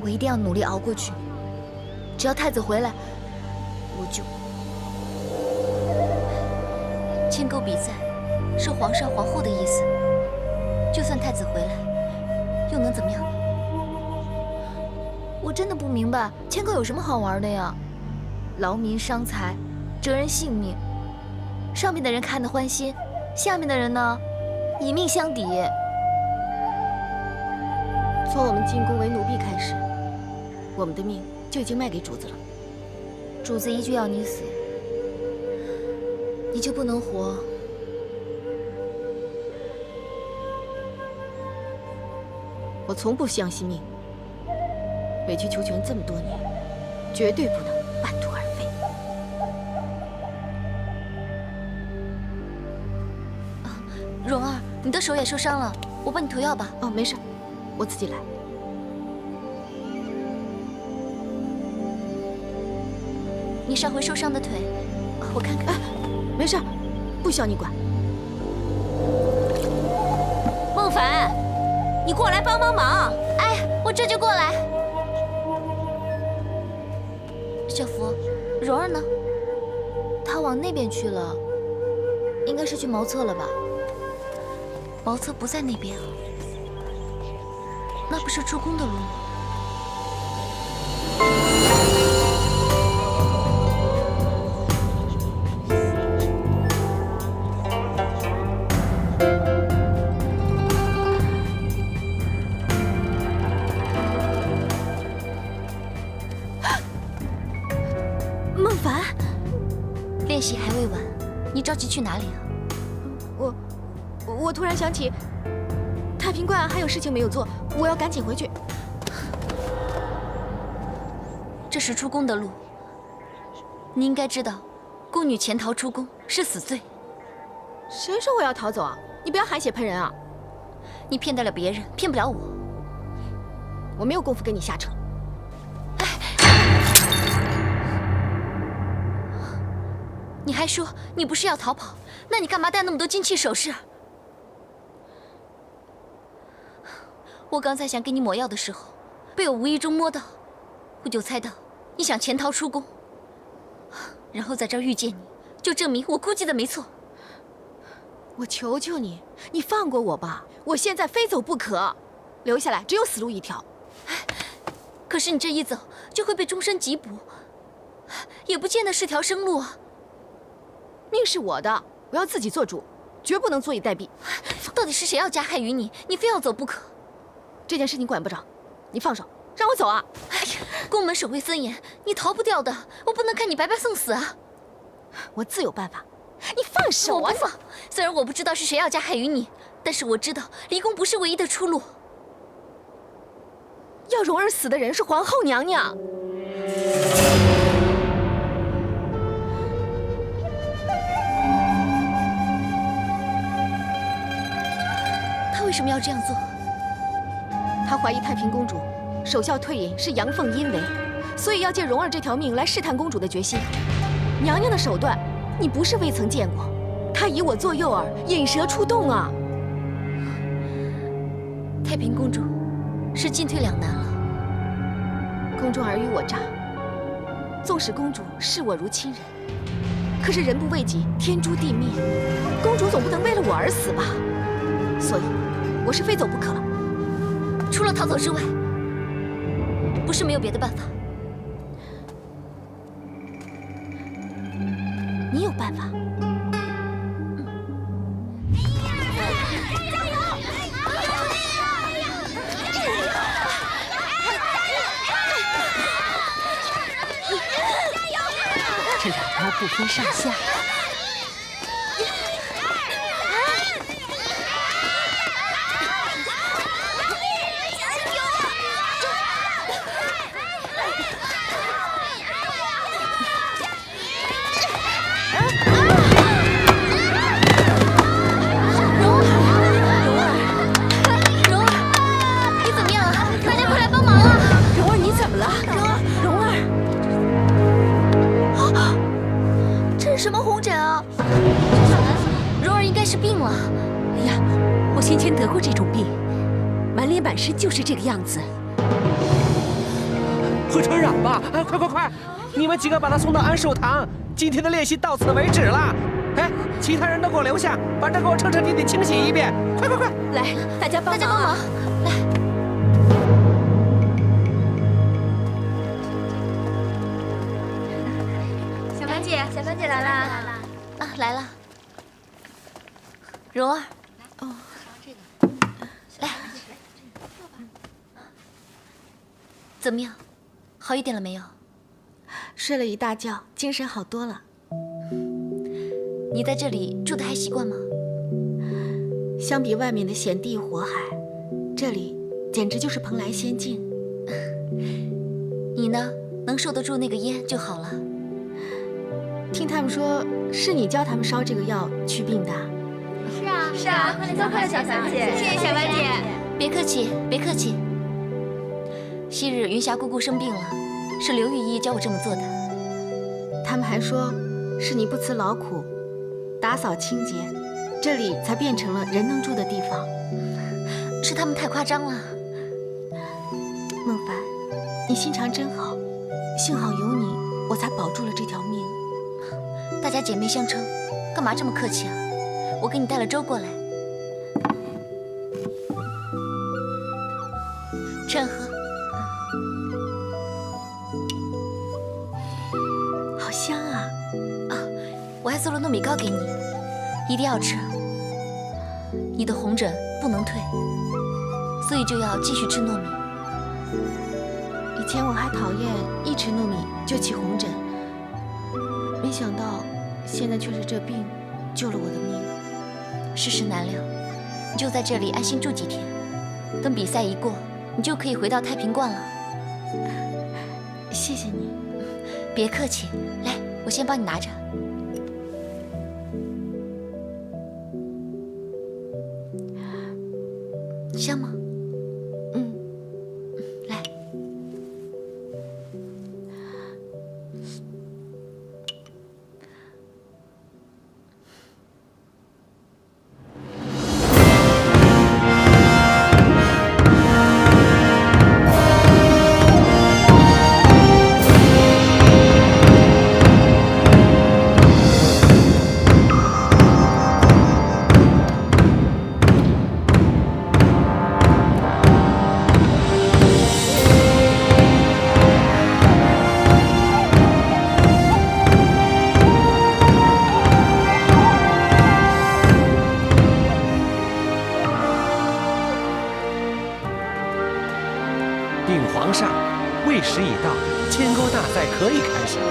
我一定要努力熬过去。只要太子回来，我就……
牵钩比赛是皇上皇后的意思，就算太子回来，又能怎么样呢？
我真的不明白，牵钩有什么好玩的呀？劳民伤财，折人性命，上面的人看得欢心。下面的人呢，以命相抵。
从我们进宫为奴婢开始，我们的命就已经卖给主子了。
主子一句要你死，你就不能活？
我从不相信命，委曲求全这么多年，绝对不能半途而废。
蓉儿，你的手也受伤了，我帮你涂药吧。
哦，没事，我自己来。
你上回受伤的腿，我看看。
没事，不需要你管。
孟凡，你过来帮帮忙！
哎，我这就过来。小福，蓉儿呢？
她往那边去了，应该是去茅厕了吧？
茅厕不在那边啊，那不是出宫的路吗？急去哪里啊？
我突然想起，太平观还有事情没有做，我要赶紧回去。
这是出宫的路，你应该知道，宫女潜逃出宫是死罪。
谁说我要逃走啊？你不要含血喷人啊！
你骗得了别人，骗不了我。
我没有功夫跟你瞎扯。
你还说你不是要逃跑，那你干嘛戴那么多金器首饰？我刚才想给你抹药的时候，被我无意中摸到，我就猜到你想潜逃出宫，然后在这儿遇见你，就证明我估计的没错。
我求求你，你放过我吧！我现在非走不可，留下来只有死路一条。
可是你这一走，就会被终身缉捕，也不见得是条生路啊。
命是我的，我要自己做主，绝不能坐以待毙。
到底是谁要加害于你？你非要走不可。
这件事你管不着，你放手，让我走啊！
哎呀，宫门守卫森严，你逃不掉的，我不能看你白白送死啊！
我自有办法。你放手啊！
我不放。虽然我不知道是谁要加害于你，但是我知道离宫不是唯一的出路。
要蓉儿死的人是皇后娘娘。
他为什么要这样做？
他怀疑太平公主守孝退隐是阳奉阴违，所以要借蓉儿这条命来试探公主的决心。娘娘的手段，你不是未曾见过。她以我做诱饵，引蛇出洞啊！
太平公主是进退两难了。
宫中尔虞我诈，纵使公主视我如亲人，可是人不为己，天诛地灭。公主总不能为了我而死吧？所以，我是非走不可了。
除了逃走之外，不是没有别的办法。
你有办法？
这两招不分上下。
什么红疹啊？蓉儿应该是病了。
哎呀，我先前得过这种病，满脸满身就是这个样子。
会传染吧？哎，快快快！你们几个把他送到安寿堂。今天的练习到此为止了。哎，其他人都给我留下，把这给我彻彻底底清洗一遍。快快快！
来，大家帮忙！
来。
小芳姐来啦！
啊，来了。蓉儿，
哦，
来，怎么样？好一点了没有？
睡了一大觉，精神好多了。
你在这里住的还习惯吗？
相比外面的险地火海，这里简直就是蓬莱仙境。
你呢，能受得住那个烟就好了。
听他们说，是你教他们烧这个药祛病的。
是啊，多亏了小芳姐，谢谢小芳姐。
别客气，别客气。昔日云霞姑姑生病了，是刘御医教我这么做的。
他们还说，是你不辞劳苦，打扫清洁，这里才变成了人能住的地方。
是他们太夸张了。
孟凡，你心肠真好，幸好有你，我才保住了这条命。
大家姐妹相称，干嘛这么客气啊？我给你带了粥过来，吃喝。
好香啊！
啊，我还做了糯米糕给你，一定要吃。你的红疹不能退，所以就要继续吃糯米。
以前我还讨厌一吃糯米就起红疹，没想到现在却是这病。
救了我的命。世事难料，你就在这里安心住几天，等比赛一过，你就可以回到太平观了。
谢谢你。
别客气，来，我先帮你拿着。香吗？来。
禀皇上，未时已到，牵钩大赛可以开始了。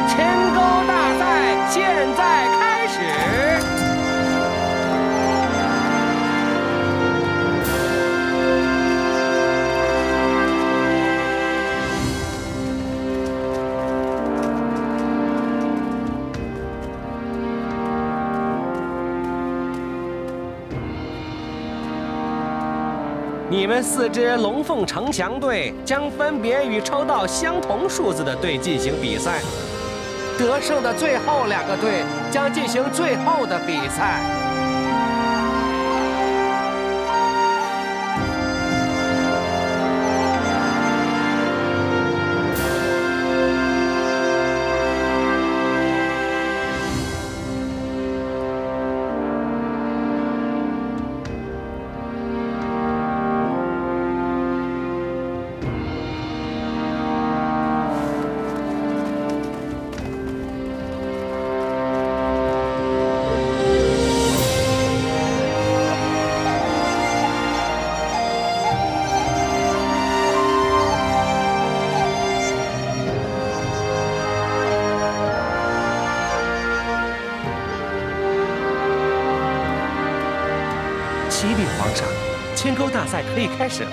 牵钩大赛现在开始。你们4支龙凤呈祥队将分别与抽到相同数字的队进行比赛，得胜的最后2个队将进行最后的比赛。启禀皇上，牵钩大赛可以开始了。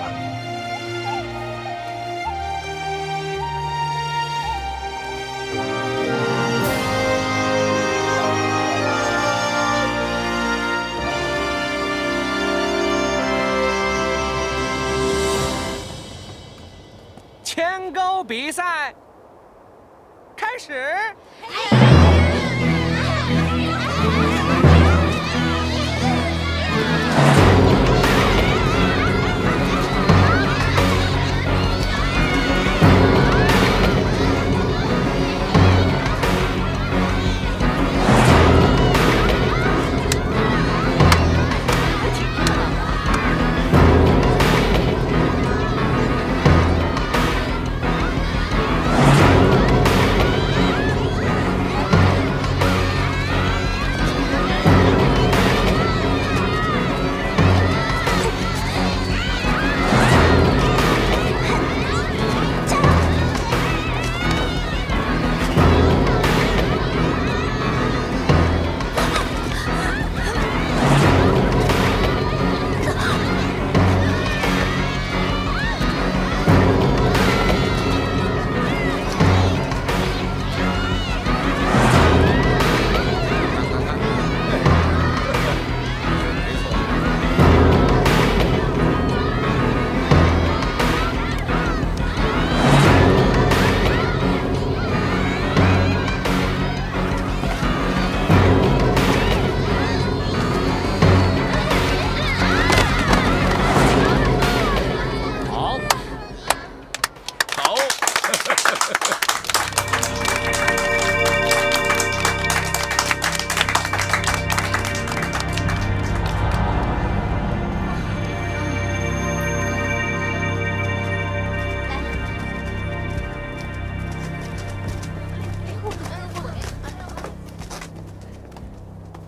牵钩比赛开始。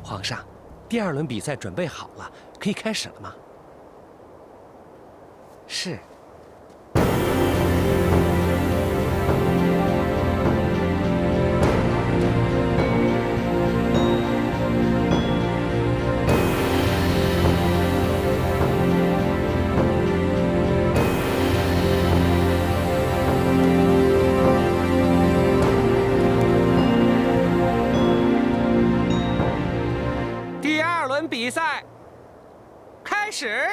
皇上，第2轮比赛准备好了，可以开始了吗？是。轮比赛开始。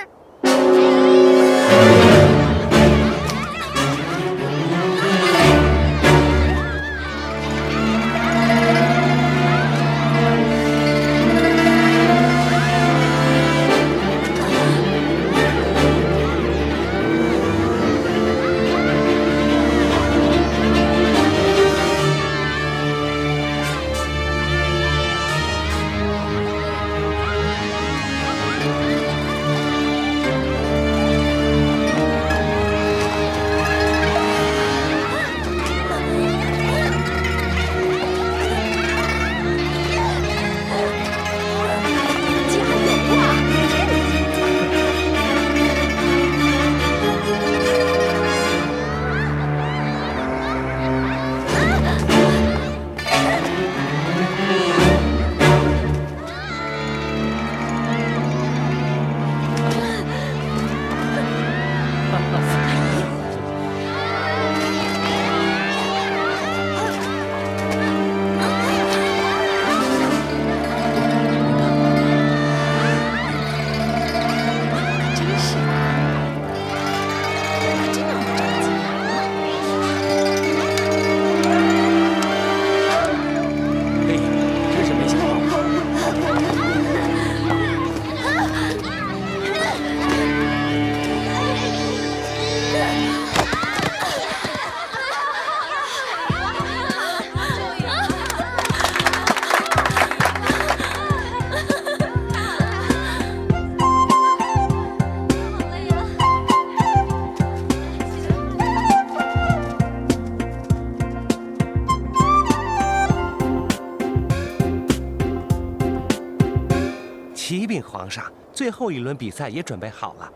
启禀皇上，最后一轮比赛也准备好了，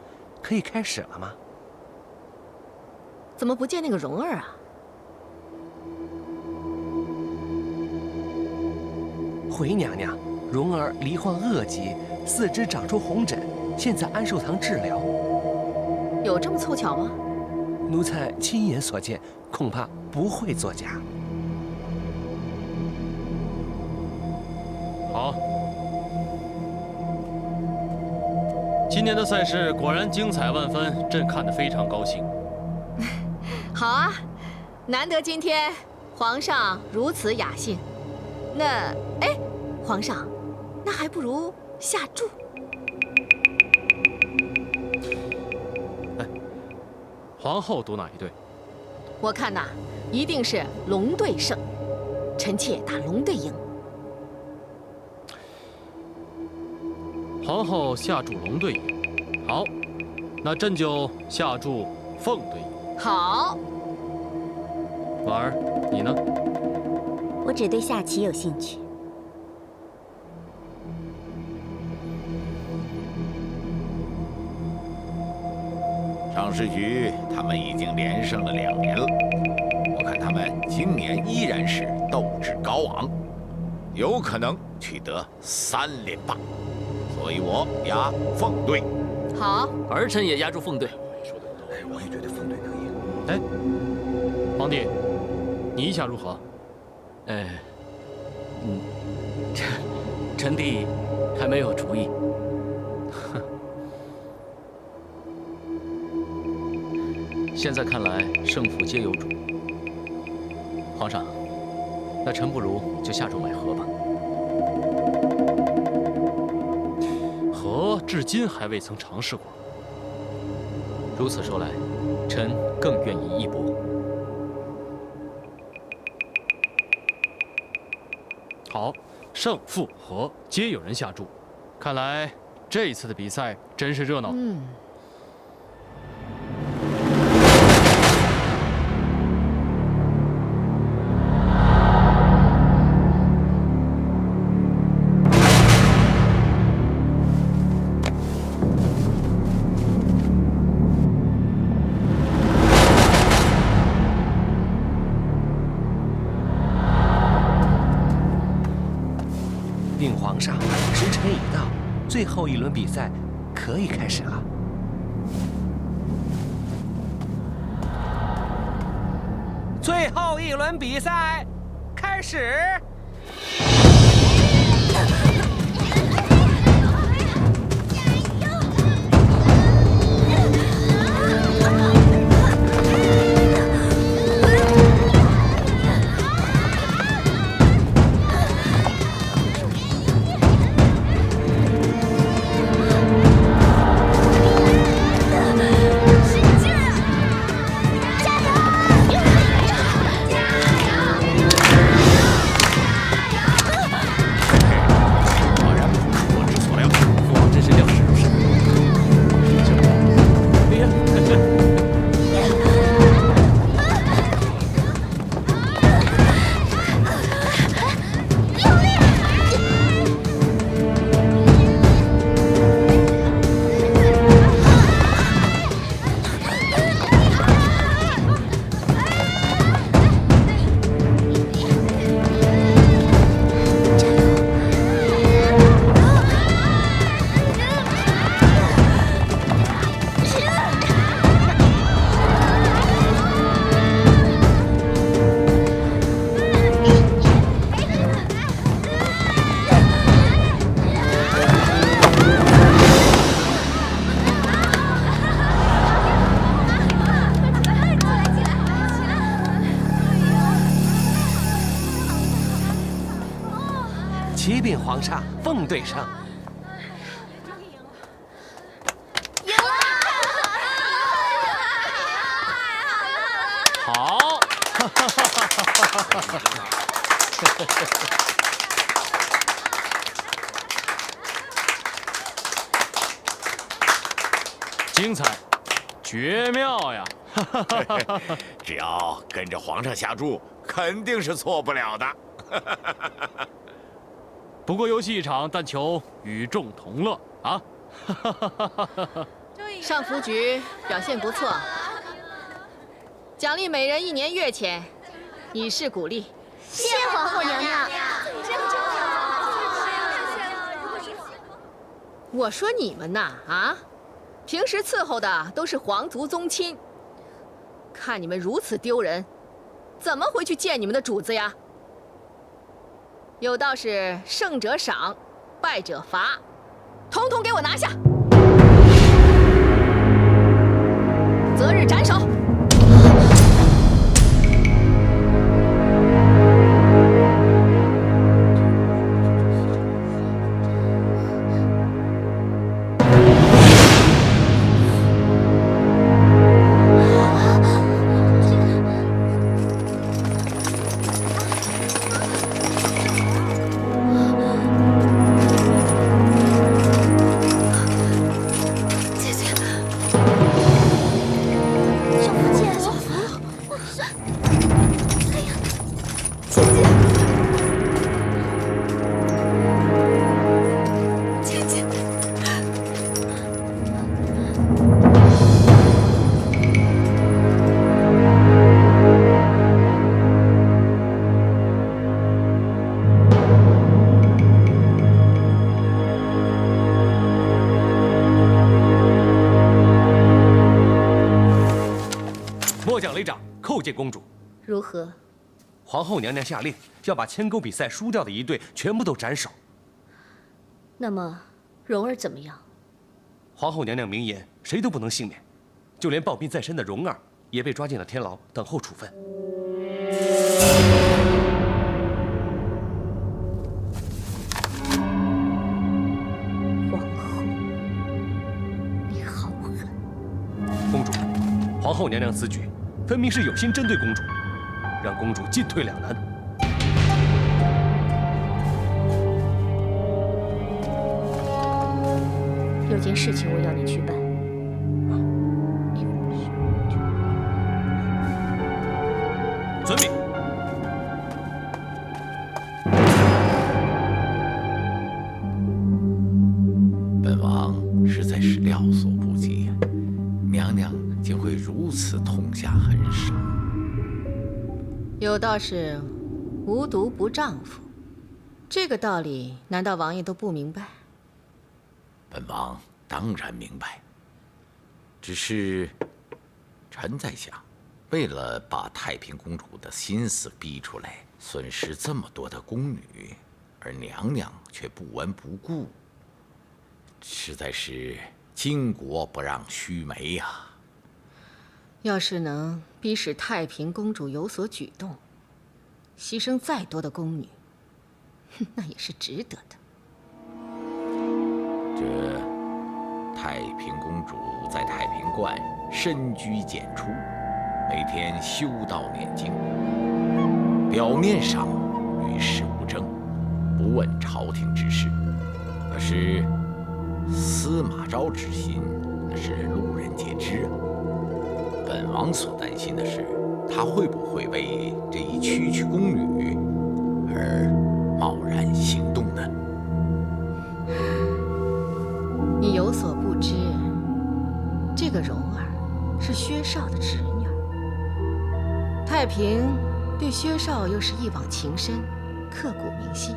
可以开始了吗？
怎么不见那个蓉儿啊？
回娘娘，蓉儿罹患恶疾，四肢长出红疹，现在安寿堂治疗。
有这么凑巧吗？
奴才亲眼所见，恐怕不会作假。
好。今年的赛事果然精彩万分，朕看得非常高兴。
好啊，难得今天皇上如此雅兴。那，哎，皇上，那还不如下注。
哎，皇后赌哪一队？
我看呐，一定是龙队胜，臣妾打龙队赢。
皇后下注龙队赢，好，那朕就下注凤队赢。
好。
婉儿，你呢？
我只对下棋有兴趣。
上市局他们已经连胜了2年了，我看他们今年依然是斗志高昂，有可能取得3连霸。所以我压凤队。
好，
儿臣也压住凤队。
我也觉得凤队能赢。
哎，皇帝，你意下如何？
臣弟还没有主意。现在看来，胜负皆有主。皇上，那臣不如就下注买和吧。
和至今还未曾尝试过。
如此说来，臣更愿意一搏。
好，胜负和皆有人下注，看来这一次的比赛真是热闹。
禀皇上，时辰已到，最后一轮比赛可以开始了。最后一轮比赛开始。启禀皇上，凤队胜。
好，精彩，绝妙呀！
只要跟着皇上下注，肯定是错不了的。
不过游戏一场，但求与众同乐啊！
上福局表现不错，奖励每人1年月钱，以示鼓励。
谢皇后娘娘。
我说你们呐，啊，平时伺候的都是皇族宗亲，看你们如此丢人，怎么回去见你们的主子呀？有道是胜者赏，败者罚，统统给我拿下！择日斩首。
奖雷掌，叩见公主。
如何？
皇后娘娘下令，要把牵钩比赛输掉的一队全部都斩首。
那么，蓉儿怎么样？
皇后娘娘明言，谁都不能幸免，就连抱病在身的蓉儿也被抓进了天牢，等候处分。
皇后，你好狠！
公主，皇后娘娘此举分明是有心针对公主，让公主进退两难。
有件事情我要你去办。
遵命。
本王实在是料所不及，娘娘竟会如此痛下狠手。
有道是无毒不丈夫，这个道理难道王爷都不明白？
本王当然明白，只是臣在想，为了把太平公主的心思逼出来，损失这么多的宫女，而娘娘却不闻不顾，实在是巾帼不让须眉呀。
要是能逼使太平公主有所举动，牺牲再多的宫女，那也是值得的。
这太平公主在太平观深居简出，每天修道念经，表面上与世无争，不问朝廷之事，可是司马昭之心，那是路人皆知啊。本王所担心的是，他会不会为这一区宫女而贸然行动呢？
你有所不知，这个蓉儿是薛少的侄女。太平对薛少又是一往情深，刻骨铭心。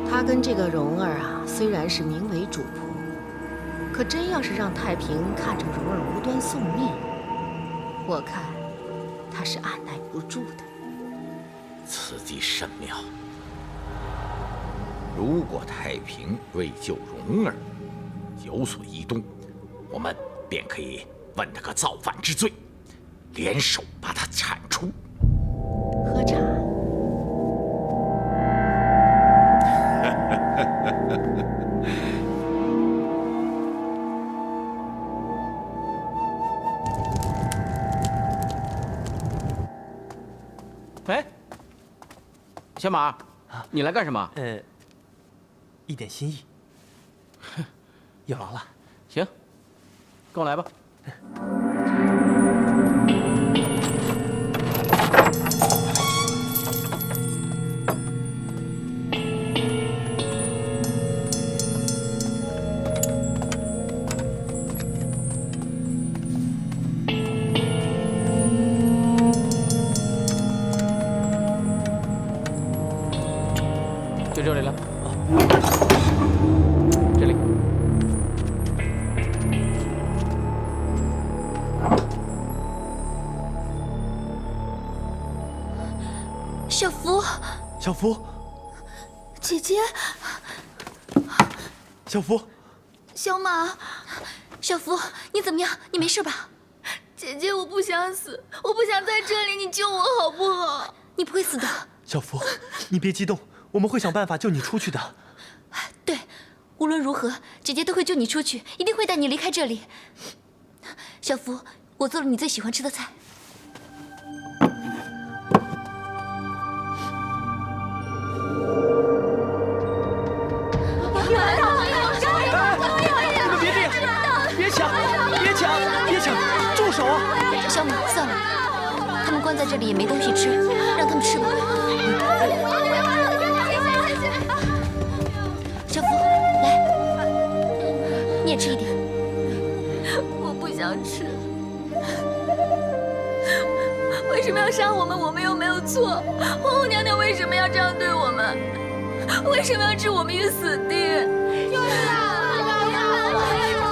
他跟这个蓉儿啊，虽然是名为主仆，可真要是让太平看着蓉儿无端送命，我看他是按耐不住的。
此计甚妙。如果太平为救蓉儿有所异动，我们便可以问他个造反之罪，联手把他铲除。
喝茶。
小马，你来干什么？
一点心意。有劳了。
行，跟我来吧。就这里了。这里。
小福，
小福，
姐姐，
小福，
小马，小福，你怎么样？你没事吧？
姐姐，我不想死，我不想在这里，你救我好不好？
你不会死的。
小福，你别激动，我们会想办法救你出去的。
对，无论如何，姐姐都会救你出去，一定会带你离开这里。小福，我做了你最喜欢吃的菜。
你们别这样，别抢，别抢，别抢，住手啊！
小马，算了，他们关在这里也没东西吃，让他们吃吧。小福，来，你也吃一点。
我不想吃。为什么要杀我们？我们又没有错。皇后娘娘为什么要这样对我们？为什么要置我们于死地？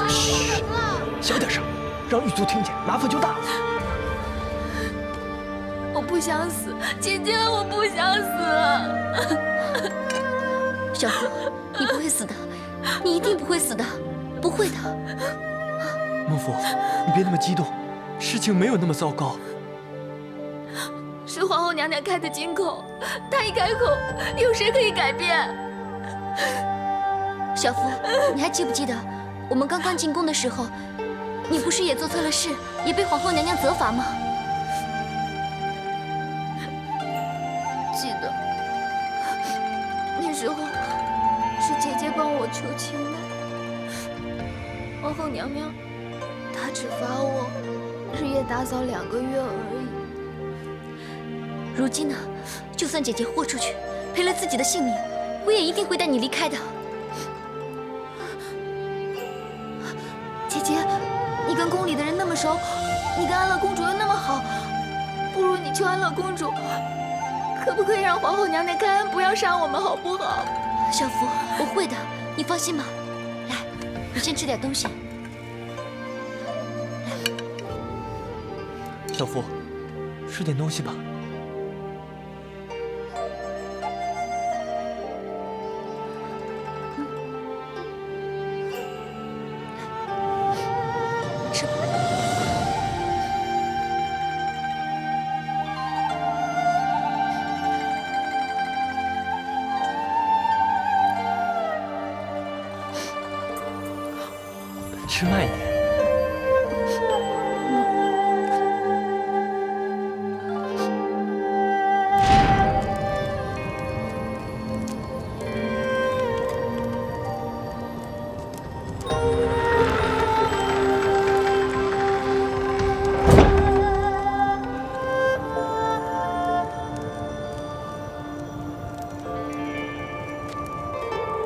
嘘，小点声，让狱卒听见，麻烦就大了。
我不想死，姐姐，我不想死。
小福，你不会死的，你一定不会死的，不会的。
孟父，你别那么激动，事情没有那么糟糕。
是皇后娘娘开的金口，她一开口，有谁可以改变？
小福，你还记不记得我们刚刚进宫的时候，你不是也做错了事，也被皇后娘娘责罚吗？
记得，那时候是姐姐帮我求情的。皇后娘娘，她只罚我日夜打扫2个月而已。
如今呢，就算姐姐豁出去，赔了自己的性命，我也一定会带你离开的。姐姐，你跟宫里的人那么熟，你跟安乐公主又那么好，不如你求安乐公主，
可不可以让皇后娘娘开恩，不要杀我们，好不好？
小福，我会的，你放心吧。来，你先吃点东西。
小福，吃点东西吧。
吃吧。
吃慢一点。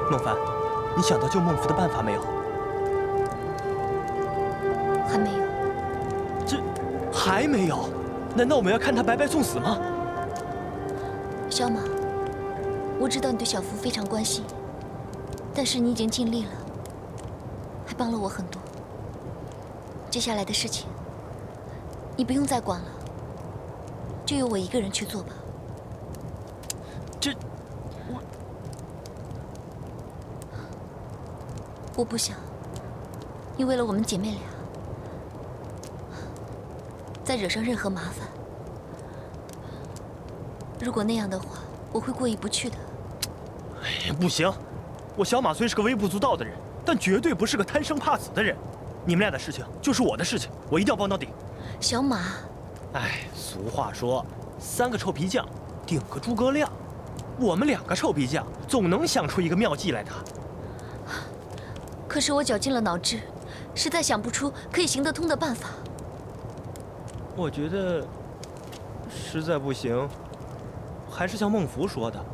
孟凡，你想到救孟福的办法没有？
还没有。
这还没有？难道我们要看他白白送死吗？
小马，我知道你对小福非常关心，但是你已经尽力了，还帮了我很多。接下来的事情，你不用再管了，就由我一个人去做吧。我不想你为了我们姐妹俩再惹上任何麻烦。如果那样的话，我会过意不去的。
哎，不行，我小马虽是个微不足道的人，但绝对不是个贪生怕死的人。你们俩的事情就是我的事情，我一定要帮到底。
小马，
哎，俗话说，3个臭皮匠顶个诸葛亮。我们2个臭皮匠总能想出一个妙计来的。
可是我绞尽了脑汁，实在想不出可以行得通的办法。
我觉得实在不行，还是像孟福说的，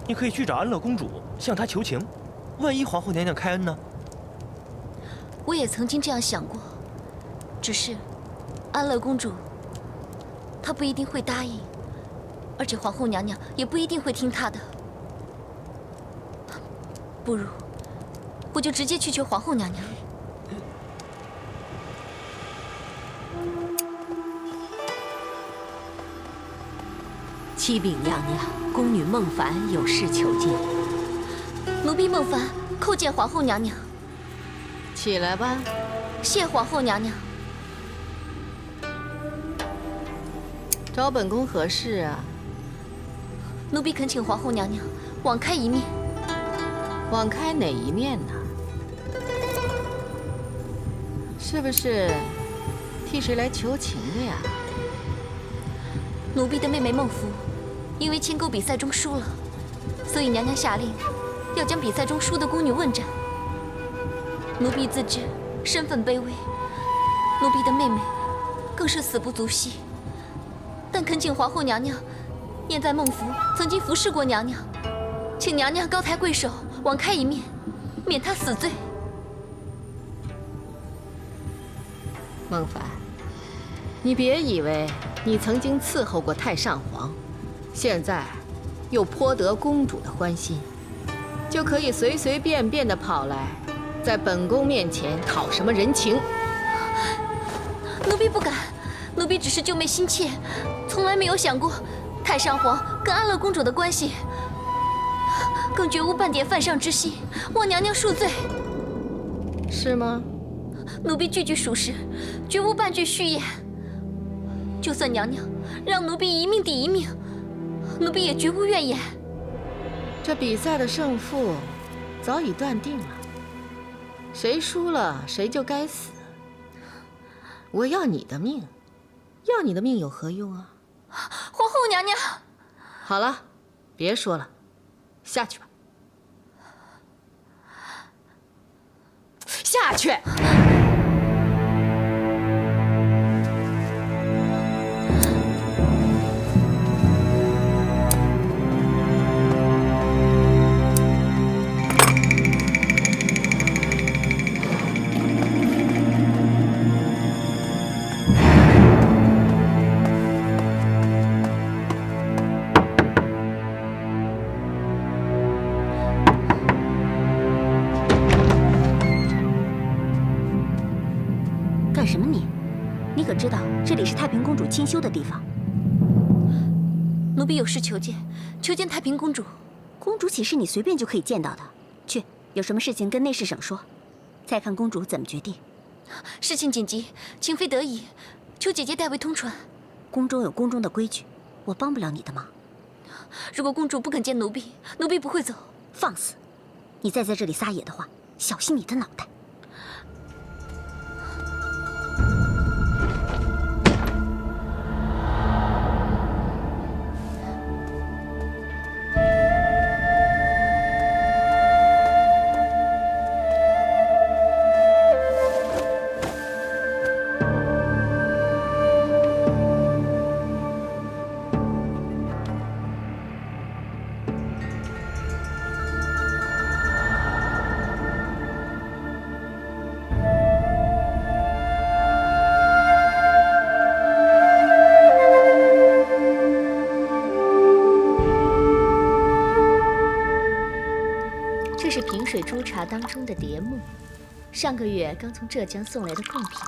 你可以去找安乐公主，向她求情，万一皇后娘娘开恩呢？
我也曾经这样想过，只是安乐公主她不一定会答应，而且皇后娘娘也不一定会听她的。不如我就直接去求皇后娘娘。
启禀娘娘，宫女孟凡有事求见。
奴婢孟凡叩见皇后娘娘。
起来吧。
谢皇后娘娘。
找本宫何事啊？
奴婢恳请皇后娘娘网开一面。
网开哪一面呢？是不是替谁来求情的呀？
奴婢的妹妹孟福，因为牵钩比赛中输了，所以娘娘下令要将比赛中输的宫女问斩。奴婢自知身份卑微，奴婢的妹妹更是死不足惜，但恳请皇后娘娘念在孟福曾经服侍过娘娘，请娘娘高抬贵手，网开一面，免她死罪。
孟凡，你别以为你曾经伺候过太上皇，现在又颇得公主的欢心，就可以随随便便的跑来，在本宫面前讨什么人情？
奴婢不敢，奴婢只是救妹心切，从来没有想过太上皇跟安乐公主的关系，更绝无半点犯上之心，望娘娘恕罪。
是吗？
奴婢句句属实，绝无半句虚言。就算娘娘让奴婢一命抵一命，奴婢也绝无怨言。
这比赛的胜负早已断定了，谁输了谁就该死。我要你的命，要你的命有何用啊？
皇后娘娘，
好了，别说了，下去吧。下去。
干什么你？你可知道这里是太平公主清修的地方？
奴婢有事求见，求见太平公主。
公主岂是你随便就可以见到的？去，有什么事情跟内侍省说，再看公主怎么决定。
事情紧急，情非得已，求姐姐代为通传。
宫中有宫中的规矩，我帮不了你的忙。
如果公主不肯见奴婢，奴婢不会走。
放肆！你再在这里撒野的话，小心你的脑袋。
这是平水珠茶当中的蝶木，上个月刚从浙江送来的贡品。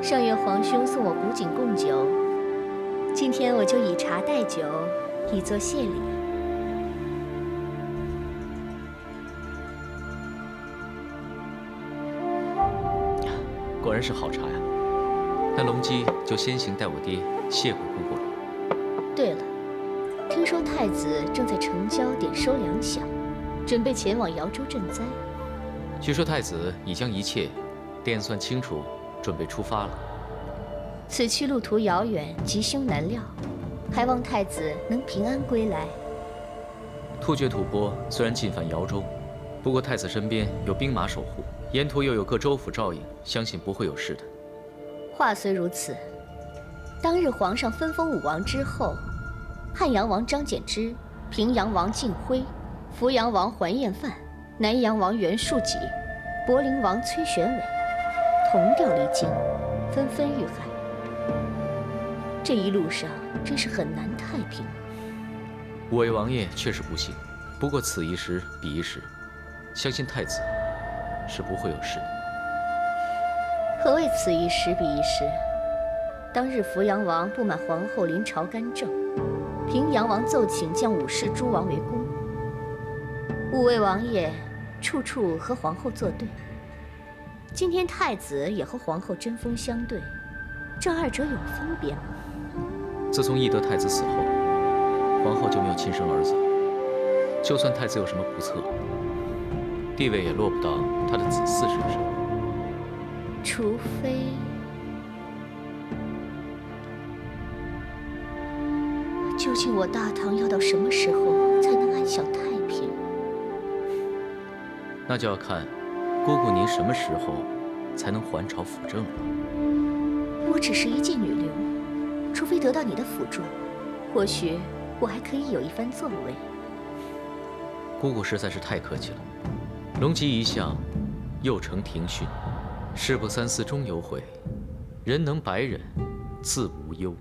上月皇兄送我古井贡酒，今天我就以茶代酒，以作谢礼。
果然是好茶呀！那龙姬就先行带我爹谢过姑姑了。
对了，听说太子正在城郊点收粮饷，准备前往瑶州赈灾。
据说太子已将一切掂算清楚，准备出发了。
此去路途遥远，吉凶难料，
还望太子能平安归来。
突厥吐蕃虽然进犯瑶州，不过太子身边有兵马守护，沿途又有各州府照应，相信不会有事的。
话虽如此，当日皇上分封武王之后，汉阳王张柬之、平阳王晋辉、扶阳王桓彦范、南阳王袁术己、柏林王崔玄伟同调离京，纷纷遇害。这一路上真是很难太平。
五位王爷确实不幸，不过此一时彼一时，相信太子是不会有事的。
何谓此一时彼一时？当日扶阳王不满皇后临朝干政，平阳王奏请将武氏诸王围攻，五位王爷处处和皇后作对。今天太子也和皇后针锋相对，这二者有分别吗？
自从懿德太子死后，皇后就没有亲生儿子。就算太子有什么不测，地位也落不到他的子嗣身上。
除非……究竟我大唐要到什么时候才能安享太平？
那就要看姑姑您什么时候才能还朝辅政了。
我只是一介女流，除非得到你的辅助，或许我还可以有一番作为。
姑姑实在是太客气了。龙吉一向幼承庭训，事不三思终有悔，人能百忍，自无忧。